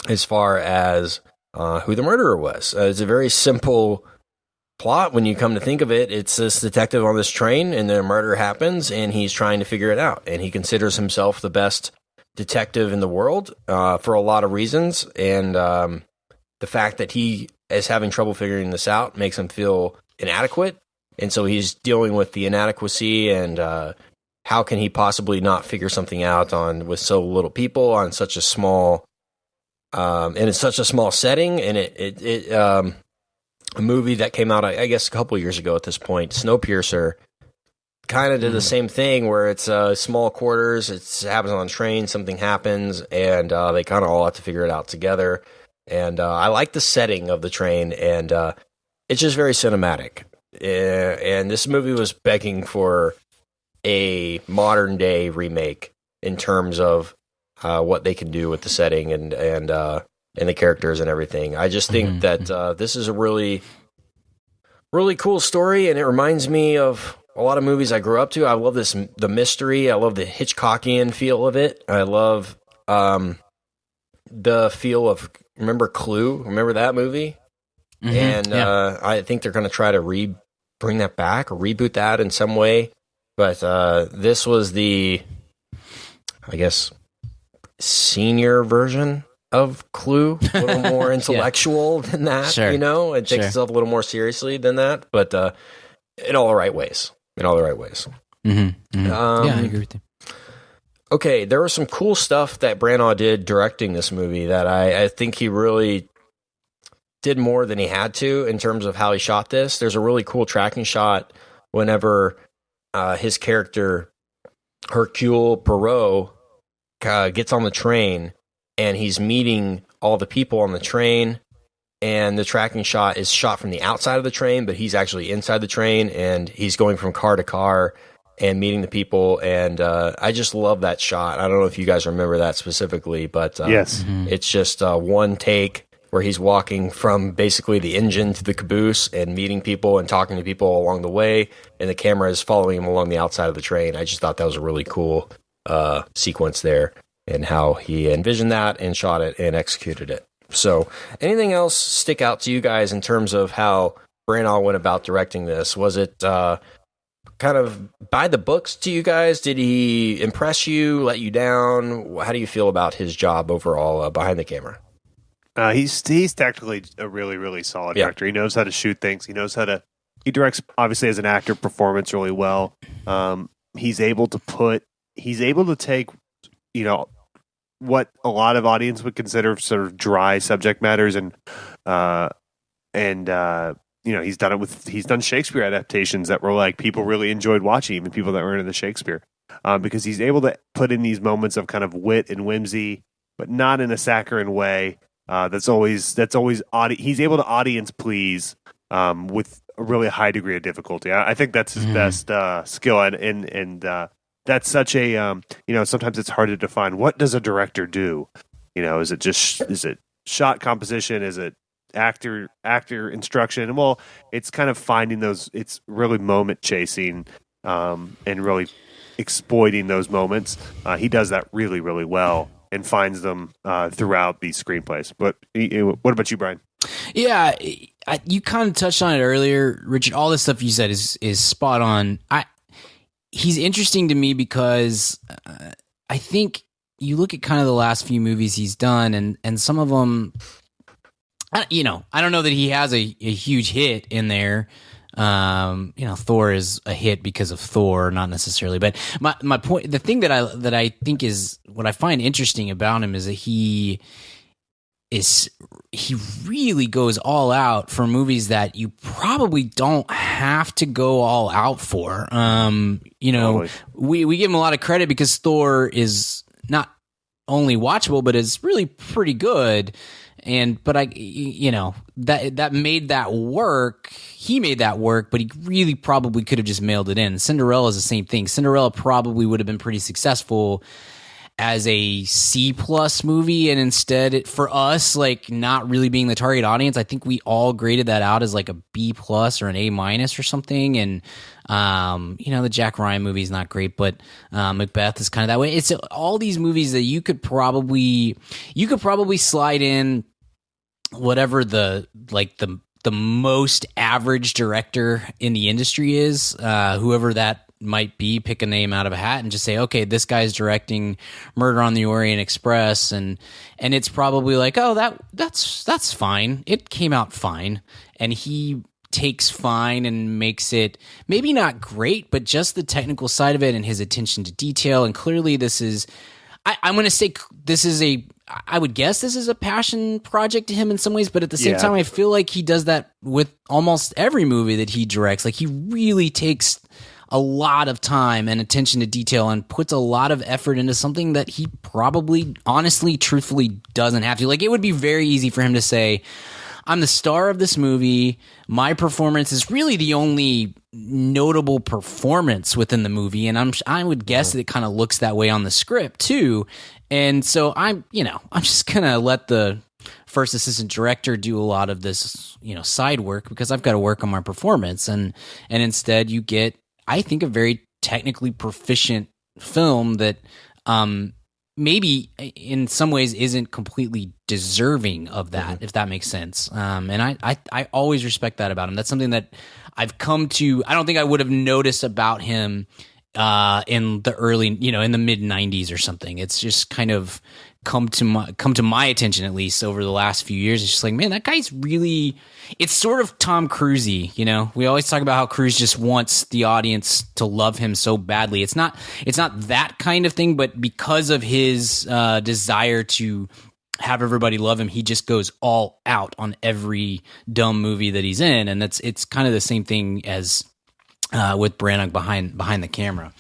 as far as who the murderer was. It's a very simple plot when you come to think of it. It's this detective on this train, and the murder happens, and he's trying to figure it out. And he considers himself the best detective in the world for a lot of reasons. And the fact that he is having trouble figuring this out makes him feel inadequate. And so he's dealing with the inadequacy and how can he possibly not figure something out with so little people on such a small, and it's such a small setting, and a movie that came out, I guess, a couple years ago at this point, Snowpiercer, kind of did the same thing where it's small quarters, it happens on a train, something happens, and they kind of all have to figure it out together. And I like the setting of the train, and it's just very cinematic. And this movie was begging for a modern day remake in terms of what they can do with the setting and the characters and everything. I just think that this is a really, really cool story, and it reminds me of a lot of movies I grew up to. I love the mystery. I love the Hitchcockian feel of it. I love the feel of, remember Clue? Remember that movie? And I think they're going to try to bring that back or reboot that in some way. But this was the, I guess, senior version of Clue, a little more intellectual than that, you know? It takes itself a little more seriously than that, but in all the right ways. In all the right ways. Yeah, I agree with you. Okay, there was some cool stuff that Branagh did directing this movie that I think he really did more than he had to in terms of how he shot this. There's a really cool tracking shot whenever his character, Hercule Poirot, gets on the train and he's meeting all the people on the train, and the tracking shot is shot from the outside of the train, but he's actually inside the train, and he's going from car to car and meeting the people, and I just love that shot. I don't know if you guys remember that specifically, but yes, it's just one take where he's walking from basically the engine to the caboose and meeting people and talking to people along the way, and the camera is following him along the outside of the train. I just thought that was a really cool sequence there, and how he envisioned that and shot it and executed it. So, anything else stick out to you guys in terms of how Branagh went about directing this? Was it kind of by the books to you guys? Did he impress you, let you down? How do you feel about his job overall behind the camera? He's technically a really, really solid director. He knows how to shoot things. He directs, obviously, as an actor, performance really well. He's able to take, you know, what a lot of audience would consider sort of dry subject matters, and you know, he's done Shakespeare adaptations that were like people really enjoyed watching, even people that were into the Shakespeare, because he's able to put in these moments of kind of wit and whimsy, but not in a saccharine way. He's able to audience please with a really high degree of difficulty. I think that's his best skill, and that's such a you know, sometimes it's hard to define what does a director do. You know, is it shot composition? Is it actor instruction? Well, it's kind of finding those. It's really moment chasing and really exploiting those moments. He does that really, really well and finds them throughout these screenplays. But what about you, Brian? Yeah, you kind of touched on it earlier, Richard. All this stuff you said is spot on. He's interesting to me because I think you look at kind of the last few movies he's done, and some of them, you know, I don't know that he has a huge hit in there. You know, Thor is a hit because of Thor, not necessarily. But my point, the thing that I think is what I find interesting about him is that he really goes all out for movies that you probably don't have to go all out for. You know, we give him a lot of credit because Thor is not only watchable, but is really pretty good. But you know, that made that work. He made that work, but he really probably could have just mailed it in. Cinderella is the same thing. Cinderella probably would have been pretty successful as a C+ movie, and instead for us, like, not really being the target audience, I think we all graded that out as like a B+ or an A- or something. And you know, the Jack Ryan movie is not great, but Macbeth is kind of that way. It's all these movies that you could probably slide in whatever the most average director in the industry is, whoever that might be, pick a name out of a hat and just say, okay, this guy's directing Murder on the Orient Express, and it's probably like, oh, that's fine. It came out fine. And he takes fine and makes it maybe not great, but just the technical side of it and his attention to detail. And clearly this is, I'm going to say this is I would guess this is a passion project to him in some ways, but at the same time, I feel like he does that with almost every movie that he directs. Like he really takes a lot of time and attention to detail and puts a lot of effort into something that he probably, honestly, truthfully doesn't have to. Like, it would be very easy for him to say, I'm the star of this movie. My performance is really the only notable performance within the movie. And I would guess that it kind of looks that way on the script too. And so I'm just going to let the first assistant director do a lot of this, side work because I've got to work on my performance. And instead you get, I think, a very technically proficient film that maybe in some ways isn't completely deserving of that, if that makes sense. And I always respect that about him. That's something that I've come to, I don't think I would have noticed about him in the early, in the mid 90s or something. It's just kind of come to my attention, at least over the last few years. It's just like, man, that guy's really, it's sort of Tom Cruise-y, we always talk about how Cruise just wants the audience to love him so badly. It's not that kind of thing, but because of his desire to have everybody love him, he just goes all out on every dumb movie that he's in. And it's kind of the same thing as with Branagh behind the camera.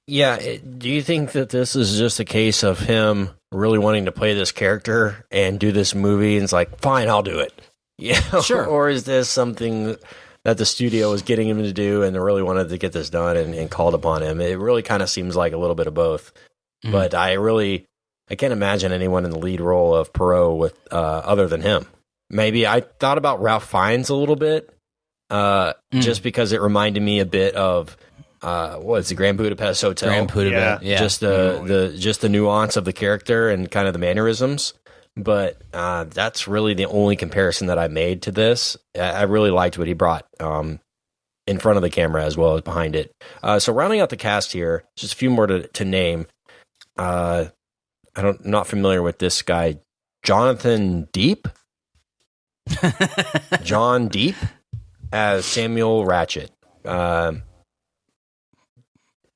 Yeah, do you think that this is just a case of him really wanting to play this character and do this movie, and it's like, fine, I'll do it? Yeah, sure. Or is this something that the studio was getting him to do and they really wanted to get this done and called upon him? It really kind of seems like a little bit of both. Mm-hmm. But I can't imagine anyone in the lead role of Perot with other than him. Maybe I thought about Ralph Fiennes a little bit, just because it reminded me a bit of what's the Grand Budapest Hotel? Grand Budapest, yeah. Just the nuance of the character and kind of the mannerisms. But that's really the only comparison that I made to this. I really liked what he brought in front of the camera as well as behind it. So rounding out the cast here, just a few more to name. I'm not familiar with this guy, Jonathan Deep. John Deep as Samuel Ratchet.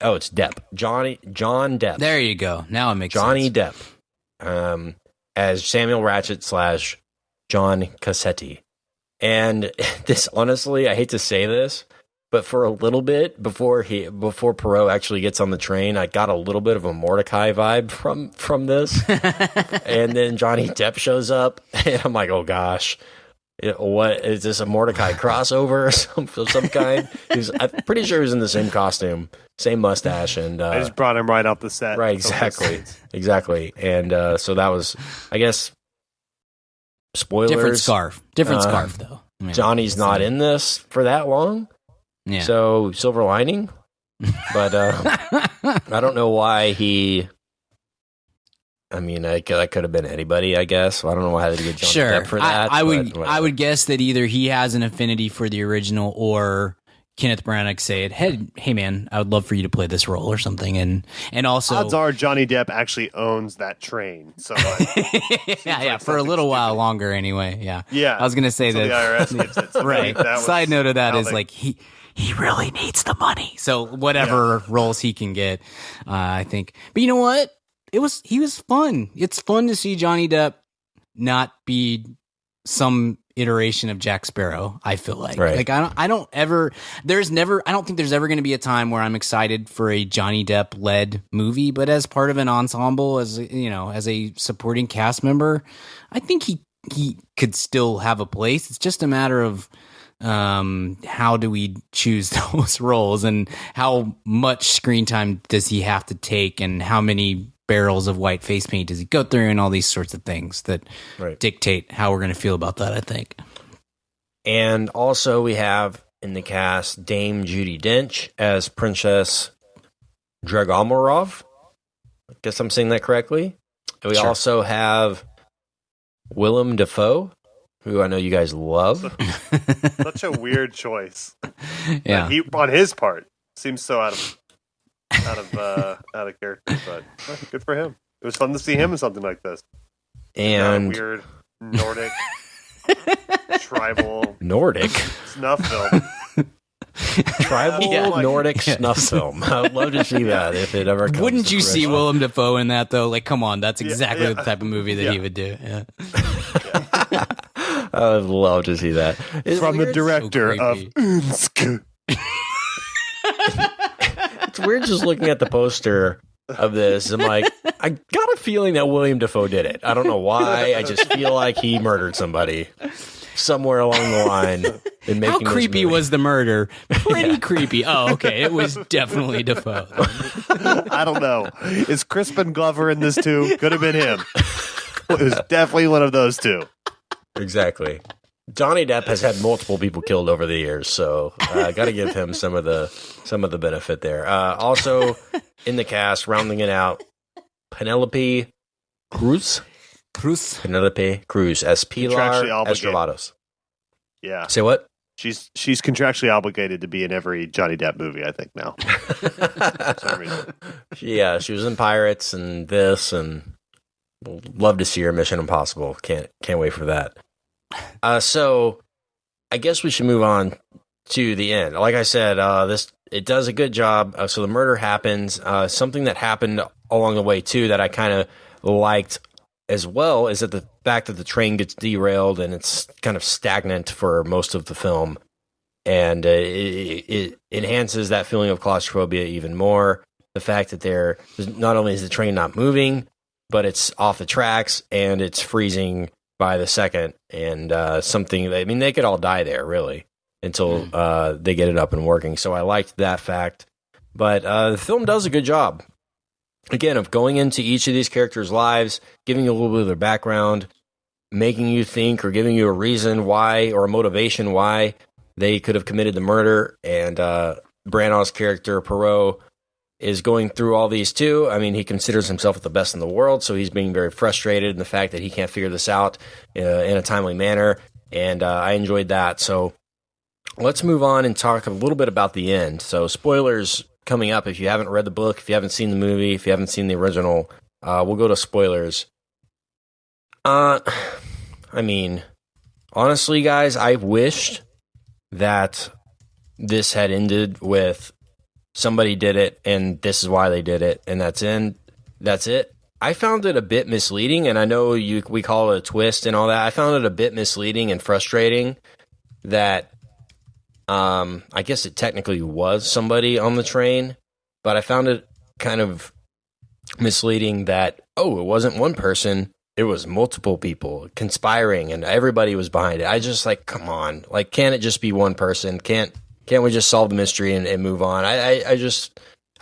It's Depp. John Depp. There you go. Now it makes Johnny sense. Depp as Samuel Ratchet / John Cassetti. And this, honestly, I hate to say this, but for a little bit before Perot actually gets on the train, I got a little bit of a Mordecai vibe from this. And then Johnny Depp shows up, and I'm like, oh gosh. What is this, a Mordecai crossover of some kind? I'm pretty sure he was in the same costume, same mustache, and I just brought him right off the set. Right, exactly. And so that was, I guess, spoilers. Different scarf though. I mean, Johnny's not in this for that long, so silver lining. But I don't know why he. I mean, that could have been anybody, I guess. I don't know why they get Johnny Depp for that. I would guess that either he has an affinity for the original, or Kenneth Branagh said, "Hey, man, I would love for you to play this role or something." And also, odds are Johnny Depp actually owns that train. So for a little while longer, anyway. Yeah. I was gonna say that the IRS gets it. So right. Side note of that is like he really needs the money. So whatever roles he can get, I think. But you know what? He was fun. It's fun to see Johnny Depp not be some iteration of Jack Sparrow. I feel like, like I don't think there's ever going to be a time where I'm excited for a Johnny Depp led movie, but as part of an ensemble, as a supporting cast member, I think he could still have a place. It's just a matter of how do we choose those roles and how much screen time does he have to take and how many barrels of white face paint does he go through and all these sorts of things that dictate how we're going to feel about that, I think. And also we have in the cast Dame Judi Dench as Princess Dragomorov. I guess I'm saying that correctly. And we also have Willem Dafoe, who I know you guys love. Such a weird choice. Yeah. He, on his part, seems so out of character, but good for him. It was fun to see him in something like this. And weird Nordic tribal Nordic snuff film. tribal Nordic snuff film. I would love to see that if it ever comes. Wouldn't to you see fruition. Willem Dafoe in that though? Like, come on, that's exactly the type of movie that Yeah. he would do. Yeah. I would love to see that. It's From the weird- director so of creepy. Unsk. It's weird just looking at the poster of this. I'm like, I got a feeling that William Dafoe did it. I don't know why. I just feel like he murdered somebody somewhere along the line. In How making this creepy movie. was the murder? Pretty creepy. Oh, okay. It was definitely Dafoe. I don't know. Is Crispin Glover in this too? Could have been him. It was definitely one of those two. Exactly. Johnny Depp has had multiple people killed over the years, so I got to give him some of the benefit there. Also in the cast, rounding it out, Penelope Cruz as Pilar Contractually obligated. Estravados. Yeah. Say what? She's contractually obligated to be in every Johnny Depp movie, I think, now. For some reason. Yeah, she was in Pirates and this, and love to see her Mission Impossible. Can't wait for that. So I guess we should move on to the end. Like I said, it does a good job. So the murder happens. Something that happened along the way too that I kind of liked as well is that the fact that the train gets derailed and it's kind of stagnant for most of the film, and it enhances that feeling of claustrophobia even more. The fact that not only is the train not moving, but it's off the tracks and it's freezing by the second, and they could all die there really until they get it up and working. So I liked that fact, but the film does a good job again of going into each of these characters' lives, giving you a little bit of their background, making you think or giving you a reason why or a motivation why they could have committed the murder. And Branagh's character Perot is going through all these too. I mean, he considers himself the best in the world, so he's being very frustrated in the fact that he can't figure this out in a timely manner, and I enjoyed that. So let's move on and talk a little bit about the end. So spoilers coming up. If you haven't read the book, if you haven't seen the movie, if you haven't seen the original, we'll go to spoilers. I mean, honestly, guys, I wished that this had ended with somebody did it, and this is why they did it, and that's it. I found it a bit misleading, and I know we call it a twist and all that. I found it a bit misleading and frustrating that I guess it technically was somebody on the train, but I found it kind of misleading that, it wasn't one person, it was multiple people conspiring, and everybody was behind it. I just come on, can't it just be one person? Can't we just solve the mystery and move on? I felt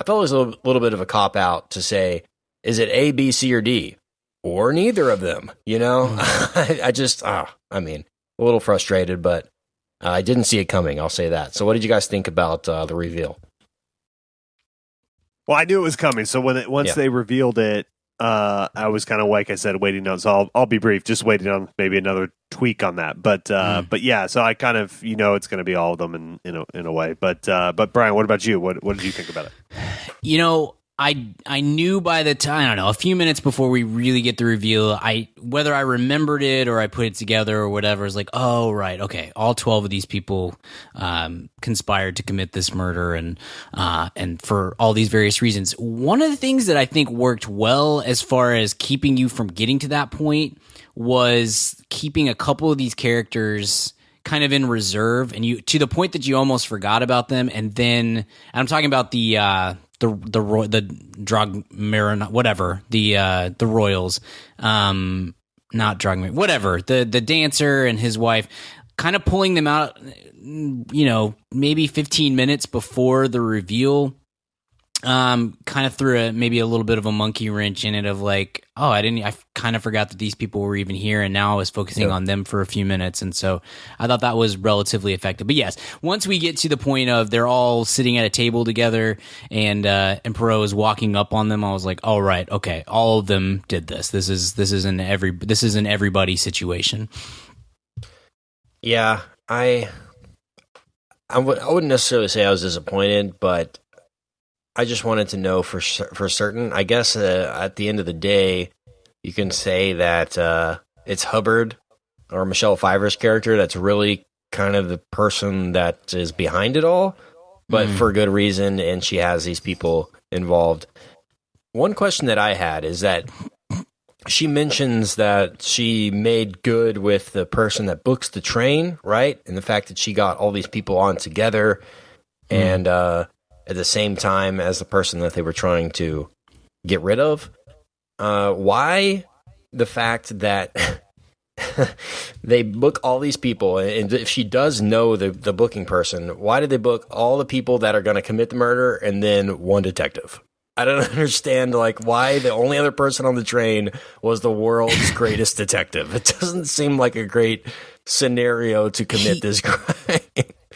it was a little bit of a cop out to say, is it A, B, C, or D, or neither of them? You know, a little frustrated, but I didn't see it coming. I'll say that. So, what did you guys think about the reveal? Well, I knew it was coming. So once they revealed it, I was kind of, like I said, waiting on. So I'll be brief, just waiting on maybe another tweak on that. But yeah, so I kind of it's going to be all of them in a way. But Brian, what about you? What did you think about it? I knew by the time, I don't know, a few minutes before we really get the reveal, whether I remembered it or I put it together or whatever, it's like, oh, right, okay, all 12 of these people conspired to commit this murder and for all these various reasons. One of the things that I think worked well as far as keeping you from getting to that point was keeping a couple of these characters kind of in reserve, and you to the point that you almost forgot about them. And then I'm talking about the drug marin whatever the Royals, not drug whatever the dancer and his wife, kind of pulling them out, maybe 15 minutes before the reveal. Kind of threw maybe a little bit of a monkey wrench in it of I kind of forgot that these people were even here, and now I was focusing on them for a few minutes, and so I thought that was relatively effective. But yes, once we get to the point of they're all sitting at a table together and Perot is walking up on them, I was like, all right, okay, all of them did this. This is an everybody situation. Yeah, I wouldn't necessarily say I was disappointed, but I just wanted to know for certain. I guess at the end of the day, you can say that it's Hubbard or Michelle Pfeiffer's character that's really kind of the person that is behind it all, but for good reason, and she has these people involved. One question that I had is that she mentions that she made good with the person that books the train, right? And the fact that she got all these people on together and at the same time as the person that they were trying to get rid of. Why the fact that they book all these people, and if she does know the booking person, why did they book all the people that are going to commit the murder and then one detective? I don't understand, like, why the only other person on the train was the world's greatest detective. It doesn't seem like a great scenario to commit this crime.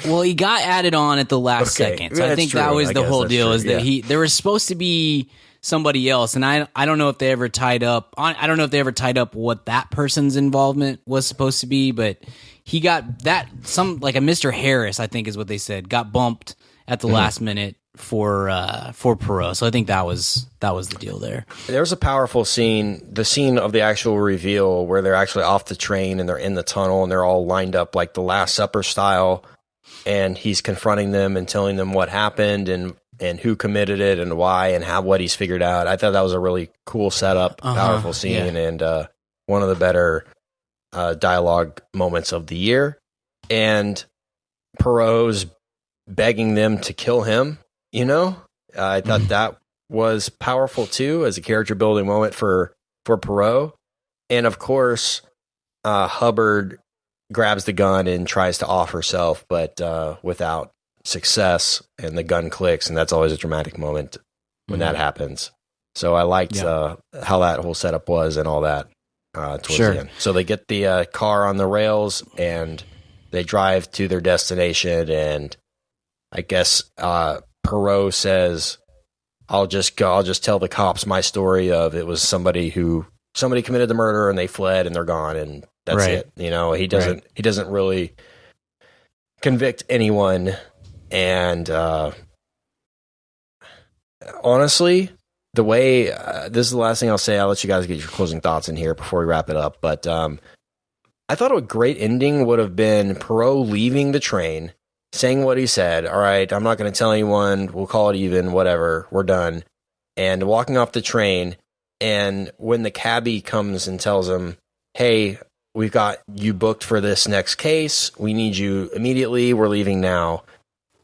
Well, he got added on at the last second, so I think that was the whole deal. Is that there was supposed to be somebody else, and I don't know if they ever tied up. I don't know if they ever tied up what that person's involvement was supposed to be, but he got that like a Mr. Harris, I think is what they said, got bumped at the last minute for Poirot. So I think that was the deal there. There's a powerful scene, the scene of the actual reveal where they're actually off the train and they're in the tunnel and they're all lined up like the Last Supper style, and he's confronting them and telling them what happened and who committed it and why and what he's figured out. I thought that was a really cool setup, powerful scene, and one of the better dialogue moments of the year. And Poirot's begging them to kill him. I thought that was powerful too as a character building moment for Poirot. And of course, Hubbard grabs the gun and tries to off herself, but without success, and the gun clicks, and that's always a dramatic moment when that happens. So I liked how that whole setup was and all that towards the end. So they get the car on the rails and they drive to their destination, and I guess Poirot says, I'll just tell the cops my story of it was somebody committed the murder and they fled and they're gone, and that's it. He doesn't really convict anyone. And honestly, the way this is the last thing I'll say. I'll let you guys get your closing thoughts in here before we wrap it up. But I thought a great ending would have been Poirot leaving the train, saying what he said. All right, I'm not going to tell anyone. We'll call it even. Whatever. We're done. And walking off the train. And when the cabbie comes and tells him, "Hey, we've got you booked for this next case. We need you immediately. We're leaving now."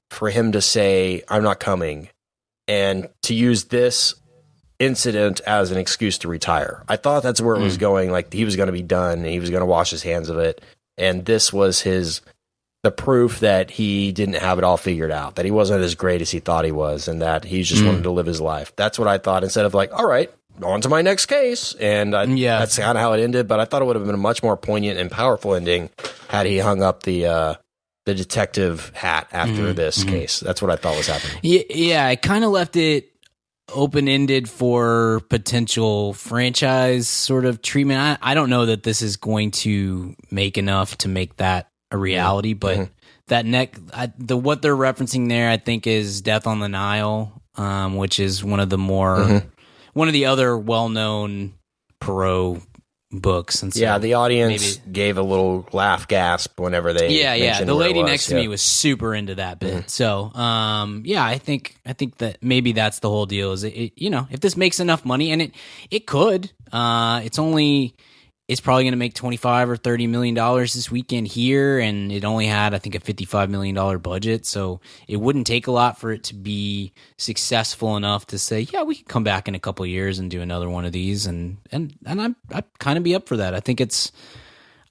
For him to say, "I'm not coming," and to use this incident as an excuse to retire. I thought that's where it was going. Like, he was going to be done and he was going to wash his hands of it. And this was the proof that he didn't have it all figured out, that he wasn't as great as he thought he was, and that he just wanted to live his life. That's what I thought, instead of like, all right, on to my next case. And that's kind of how it ended. But I thought it would have been a much more poignant and powerful ending had he hung up the detective hat after this case. That's what I thought was happening. Yeah, I kind of left it open-ended for potential franchise sort of treatment. I don't know that this is going to make enough to make that a reality, but that what they're referencing there, I think, is Death on the Nile, which is one of the other well-known Poirot books. And so the audience gave a little laugh gasp whenever they the lady next to me was super into that bit. So I think that maybe that's the whole deal, is it, if this makes enough money, and it could, it's probably going to make $25 or $30 million this weekend here, and it only had, I think, a $55 million budget, so it wouldn't take a lot for it to be successful enough to say, yeah, we could come back in a couple of years and do another one of these, and I'd kind of be up for that. I think it's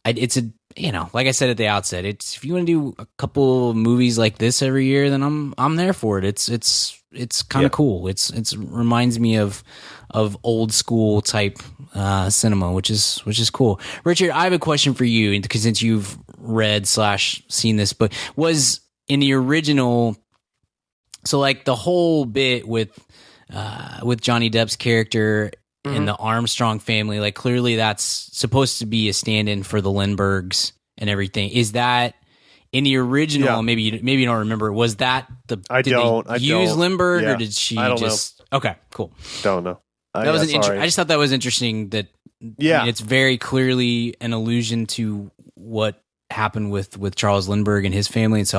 like I said at the outset, if you want to do a couple movies like this every year, then I'm there for it. It's kind of cool. It reminds me of old school type cinema, which is cool. Richard, I have a question for you, because since you've read / seen this book, was in the original, so like the whole bit with Johnny Depp's character and the Armstrong family, like clearly that's supposed to be a stand-in for the Lindberghs and everything. Is that in the original? Yeah. Maybe you don't remember. Was that did they use Lindbergh, or did she just? Know. Okay, cool. Don't know. That was I just thought that was interesting. That it's very clearly an allusion to what happened with Charles Lindbergh and his family, and so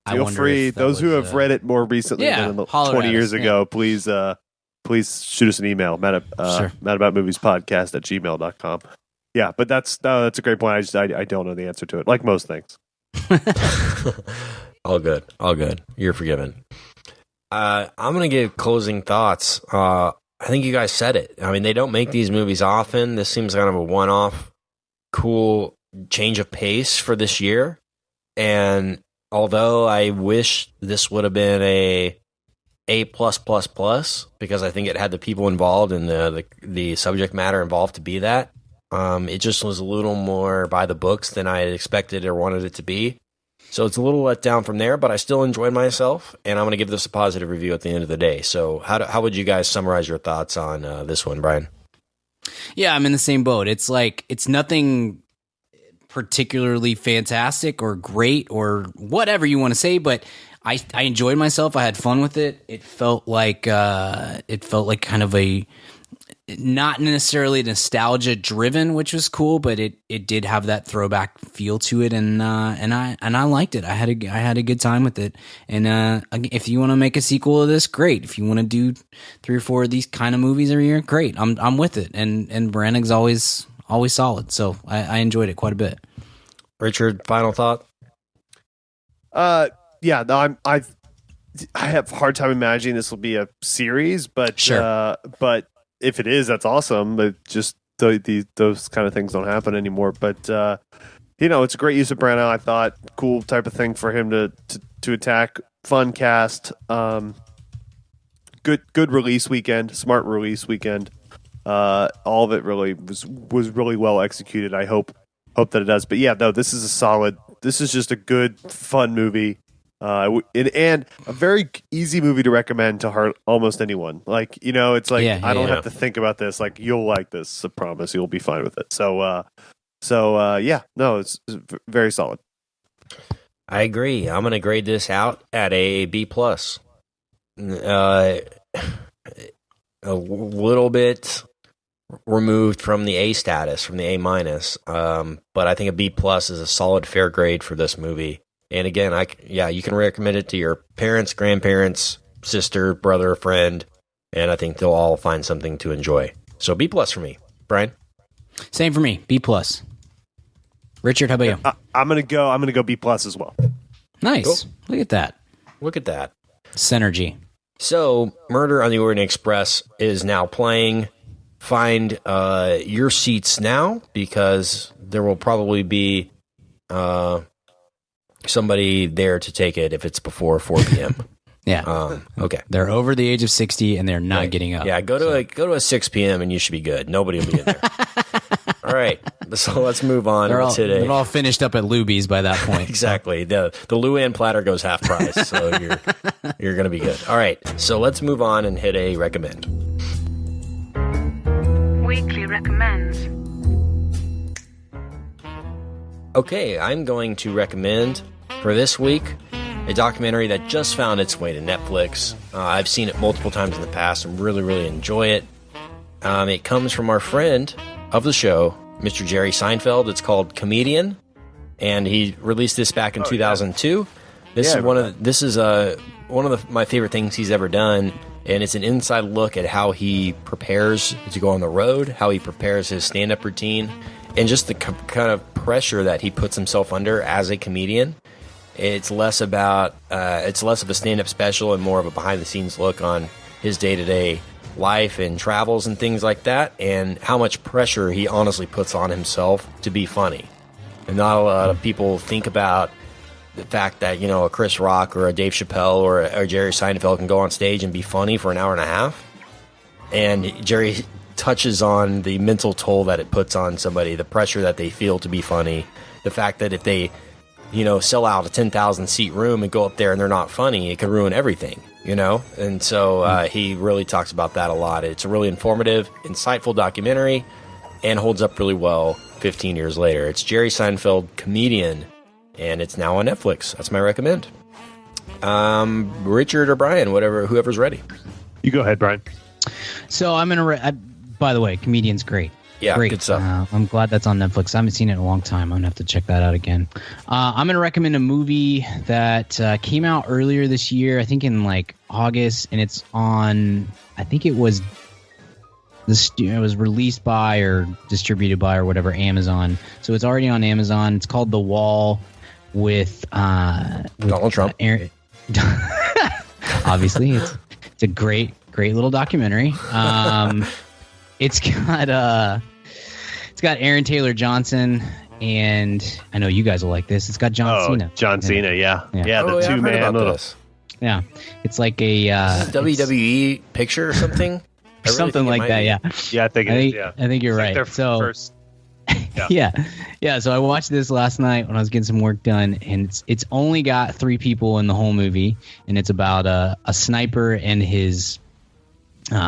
Feel free. Those who have read it more recently than 20 years ago, please shoot us an email, madaboutmoviespodcast@gmail.com. Yeah, but that's a great point. I don't know the answer to it, like most things. All good. You're forgiven. I'm going to give closing thoughts. I think you guys said it. I mean, they don't make these movies often. This seems kind of a one-off, cool change of pace for this year. And although I wish this would have been A+++, because I think it had the people involved and the subject matter involved to be that, it just was a little more by the books than I had expected or wanted it to be. So it's a little let down from there, but I still enjoyed myself, and I'm going to give this a positive review at the end of the day. So how would you guys summarize your thoughts on this one, Brian? Yeah, I'm in the same boat. It's like, it's nothing particularly fantastic or great or whatever you want to say, but I enjoyed myself. I had fun with it. It felt like kind of a, not necessarily nostalgia driven, which was cool, but it did have that throwback feel to it, and I liked it. I had a good time with it. And if you want to make a sequel of this, great. If you want to do 3 or 4 of these kind of movies every year, great. I'm with it. And Brannig's always solid, so I enjoyed it quite a bit. Richard, final thought? Yeah, no, I have a hard time imagining this will be a series, but sure. But if it is, that's awesome. But just those kind of things don't happen anymore. But it's a great use of Branagh. I thought cool type of thing for him to attack. Fun cast. Good release weekend. Smart release weekend. All of it really was really well executed. I hope that it does. But yeah, no, this is just a good, fun movie. And a very easy movie to recommend to almost anyone. Like, it's like, I don't have to think about this. Like, you'll like this. I promise you'll be fine with it. So it's very solid. I agree. I'm going to grade this out at a B+. A little bit removed from the A status, from the A-, but I think a B+ is a solid, fair grade for this movie. And again, you can recommend it to your parents, grandparents, sister, brother, friend, and I think they'll all find something to enjoy. So B+ for me. Brian? Same for me, B+. Richard, how about you? I'm gonna go B+ as well. Nice. Cool. Look at that. Synergy. So, Murder on the Orient Express is now playing. Find your seats now, because there will probably be somebody there to take it if it's before 4 p.m. Yeah. Okay. They're over the age of 60 and they're not getting up. Yeah, go to a 6 p.m. and you should be good. Nobody will be in there. All right. So let's move on. They're all finished up at Luby's by that point. Exactly. The Luann platter goes half price, so you're going to be good. All right. So let's move on and hit a recommend. Weekly recommends. Okay, I'm going to recommend for this week a documentary that just found its way to Netflix. I've seen it multiple times in the past and really, really enjoy it. It comes from our friend of the show, Mr. Jerry Seinfeld. It's called Comedian, and he released this back in 2002. This is one of my favorite things he's ever done, and it's an inside look at how he prepares to go on the road, how he prepares his stand-up routine, and just the kind of pressure that he puts himself under as a comedian. It's less of a stand-up special and more of a behind-the-scenes look on his day-to-day life and travels and things like that, and how much pressure he honestly puts on himself to be funny. And not a lot of people think about the fact that, a Chris Rock or a Dave Chappelle or a Jerry Seinfeld can go on stage and be funny for an hour and a half. And Jerry touches on the mental toll that it puts on somebody, the pressure that they feel to be funny, the fact that if they sell out a 10,000 seat room and go up there and they're not funny, it could ruin everything, And so he really talks about that a lot. It's a really informative, insightful documentary and holds up really well 15 years later. It's Jerry Seinfeld, Comedian, and it's now on Netflix. That's my recommend. Richard or Brian, whoever's ready. You go ahead, Brian. So I'm going to... by the way, Comedian's great. Yeah, Great. good stuff. I'm glad that's on Netflix. I haven't seen it in a long time. I'm going to have to check that out again. I'm going to recommend a movie that came out earlier this year, I think in like August, and it's on, I think it was released by or distributed by or whatever, Amazon. So it's already on Amazon. It's called The Wall with Donald Trump. Obviously, it's a great little documentary. It's got Aaron Taylor Johnson, and I know you guys will like this. It's got John Cena. John Cena, yeah. The two-man little. Yeah, it's like a WWE picture or something. Something like that, yeah. Yeah, I think it is, yeah. I think you're right. Their So, first, yeah. So I watched this last night when I was getting some work done, and it's only got 3 people in the whole movie, and it's about a sniper and his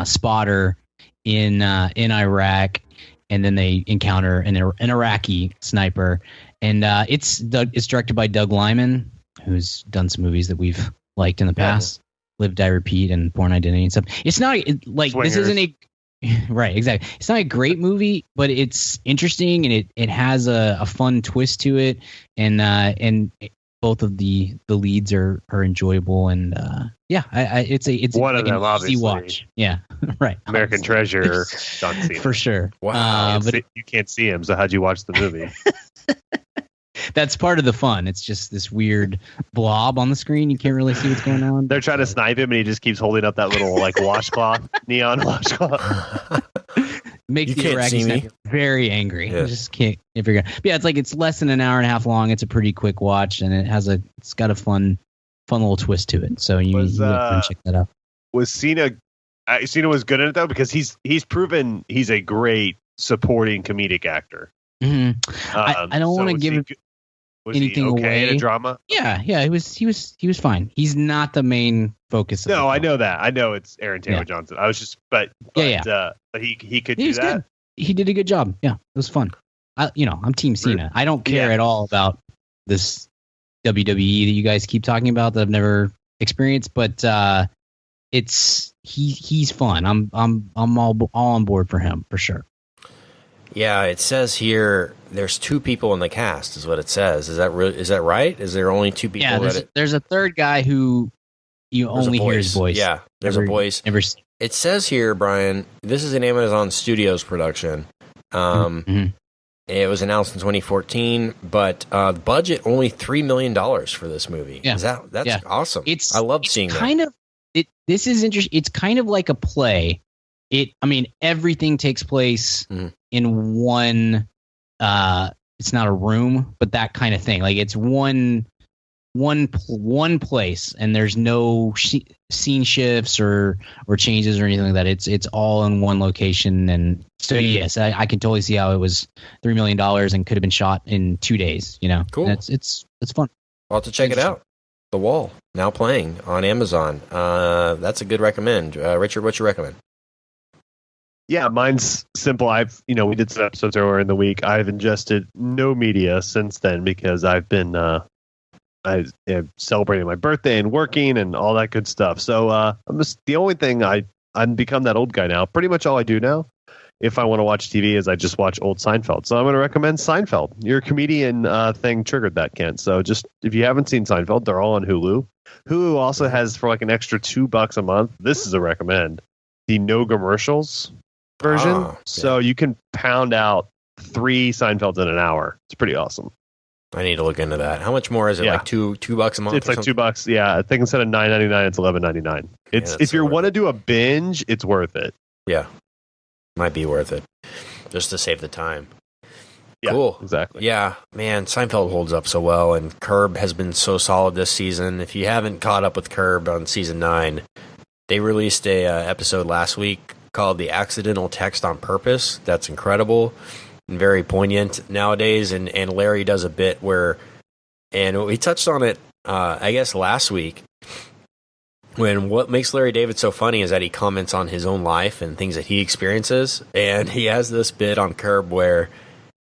spotter in Iraq, and then they encounter an Iraqi sniper, and it's directed by Doug Liman, who's done some movies that we've liked in the past. Live, Die, Repeat, and Born Identity and stuff. It's not like Swingers. This isn't a right, exactly. It's not a great movie, but it's interesting and it has a fun twist to it, and both of the leads are enjoyable, and it's one like of them, an obviously. easy watch. Yeah, right. American Treasure, John Cena. For sure. Wow, but you can't see him, so how'd you watch the movie? That's part of the fun. It's just this weird blob on the screen. You can't really see what's going on. They're trying to snipe him, and he just keeps holding up that little like washcloth, neon washcloth. Makes the Iraqi sniper very angry. Yeah. You just can't figure out. But yeah, it's less than an hour and a half long. It's a pretty quick watch, and it's got a fun little twist to it. So you can check that out. Was Cena? Cena was good in it though, because he's proven he's a great supporting comedic actor. Mm-hmm. I don't want to give anything away in a drama. Yeah, he was fine. He's not the main focus of I know that. I know it's Aaron Taylor Johnson. I was just but he could do that. Good. He did a good job. Yeah, it was fun. I'm Team Cena. I don't care at all about this WWE that you guys keep talking about that I've never experienced, but he's fun. I'm all on board for him for sure. Yeah, it says here there's 2 people in the cast, is what it says. Is that right? Is there only 2 people? Yeah, there's a third guy who you only hear his voice. Yeah, there's a voice. It says here, Brian, this is an Amazon Studios production. It was announced in 2014, but the budget only $3 million for this movie. Yeah. That's awesome. I love seeing that. This is interesting. It's kind of like a play. Everything takes place in one. It's not a room, but that kind of thing. Like it's one place, and there's no scene shifts or changes or anything like that. It's all in one location, and so yes, I can totally see how it was $3 million and could have been shot in 2 days. Cool. And it's fun. I'll have to check it out. The Wall, now playing on Amazon. That's a good recommend. Richard, what's your recommend? Yeah, mine's simple. We did some episodes earlier in the week. I've ingested no media since then because I've been celebrating my birthday and working and all that good stuff. So I'm just the only thing I'm become that old guy now. Pretty much all I do now, if I want to watch TV, is I just watch old Seinfeld. So I'm going to recommend Seinfeld. Your comedian thing triggered that, Kent. So just if you haven't seen Seinfeld, they're all on Hulu. Hulu also has for like an extra $2 a month. This is a recommend. The no commercials version, so you can pound out 3 Seinfelds in an hour. It's pretty awesome. I need to look into that. How much more is it? Like $2 a month? It's like $2. Yeah, I think instead of $9.99, it's $11.99. It's if you want to do a binge, it's worth it. Yeah, might be worth it just to save the time. Yeah, cool, exactly. Yeah, man, Seinfeld holds up so well, and Curb has been so solid this season. If you haven't caught up with Curb on season 9, they released a episode last week called The Accidental Text on Purpose. That's incredible and very poignant nowadays. And Larry does a bit where, and we touched on it, I guess, last week, when what makes Larry David so funny is that he comments on his own life and things that he experiences. And he has this bit on Curb where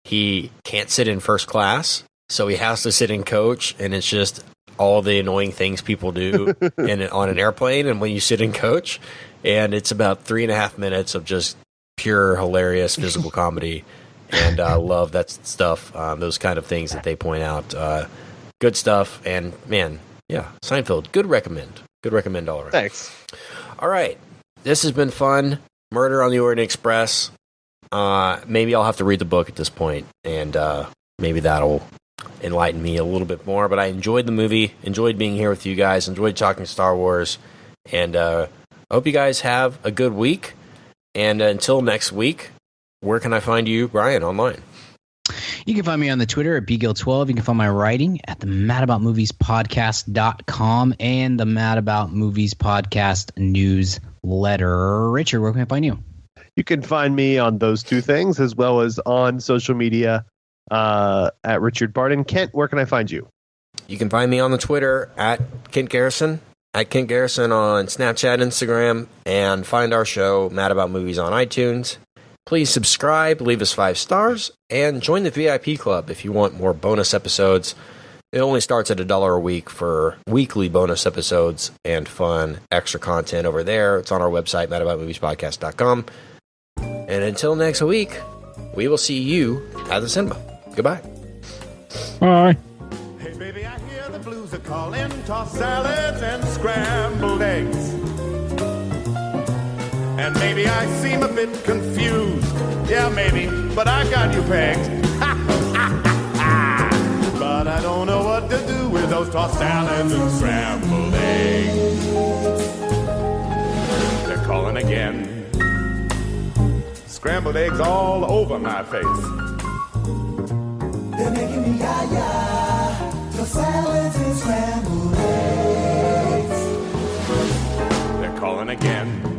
he can't sit in first class, so he has to sit in coach, and it's just all the annoying things people do on an airplane and when you sit in coach. And it's about 3.5 minutes of just pure, hilarious physical comedy, and love that stuff. Those kind of things that they point out. Good stuff, and man, yeah, Seinfeld. Good recommend all around. Thanks. All right, this has been fun. Murder on the Orient Express. Maybe I'll have to read the book at this point, and maybe that'll enlighten me a little bit more. But I enjoyed the movie, enjoyed being here with you guys, enjoyed talking Star Wars, and I hope you guys have a good week. And until next week, where can I find you, Brian, online? You can find me on the Twitter at bgill12. You can find my writing at the madaboutmoviespodcast.com and the Mad About Movies Podcast newsletter. Richard, where can I find you? You can find me on those two things as well as on social media at Richard Barton. Kent, where can I find you? You can find me on the Twitter at Kent Garrison, at Kent Garrison on Snapchat, Instagram, and find our show, Mad About Movies, on iTunes. Please subscribe, leave us 5 stars, and join the VIP club if you want more bonus episodes. It only starts at $1 a week for weekly bonus episodes and fun extra content over there. It's on our website, madaboutmoviespodcast.com. And until next week, we will see you at the cinema. Goodbye. Bye. Hey baby, I hear the blues are calling, tossed salads and scrambled eggs. And maybe I seem a bit confused. Yeah, maybe, but I got you pegged. But I don't know what to do with those tossed salads and scrambled eggs. They're calling again. Scrambled eggs all over my face. They're making me yah-yah. The salads and scrambled eggs. They're calling again.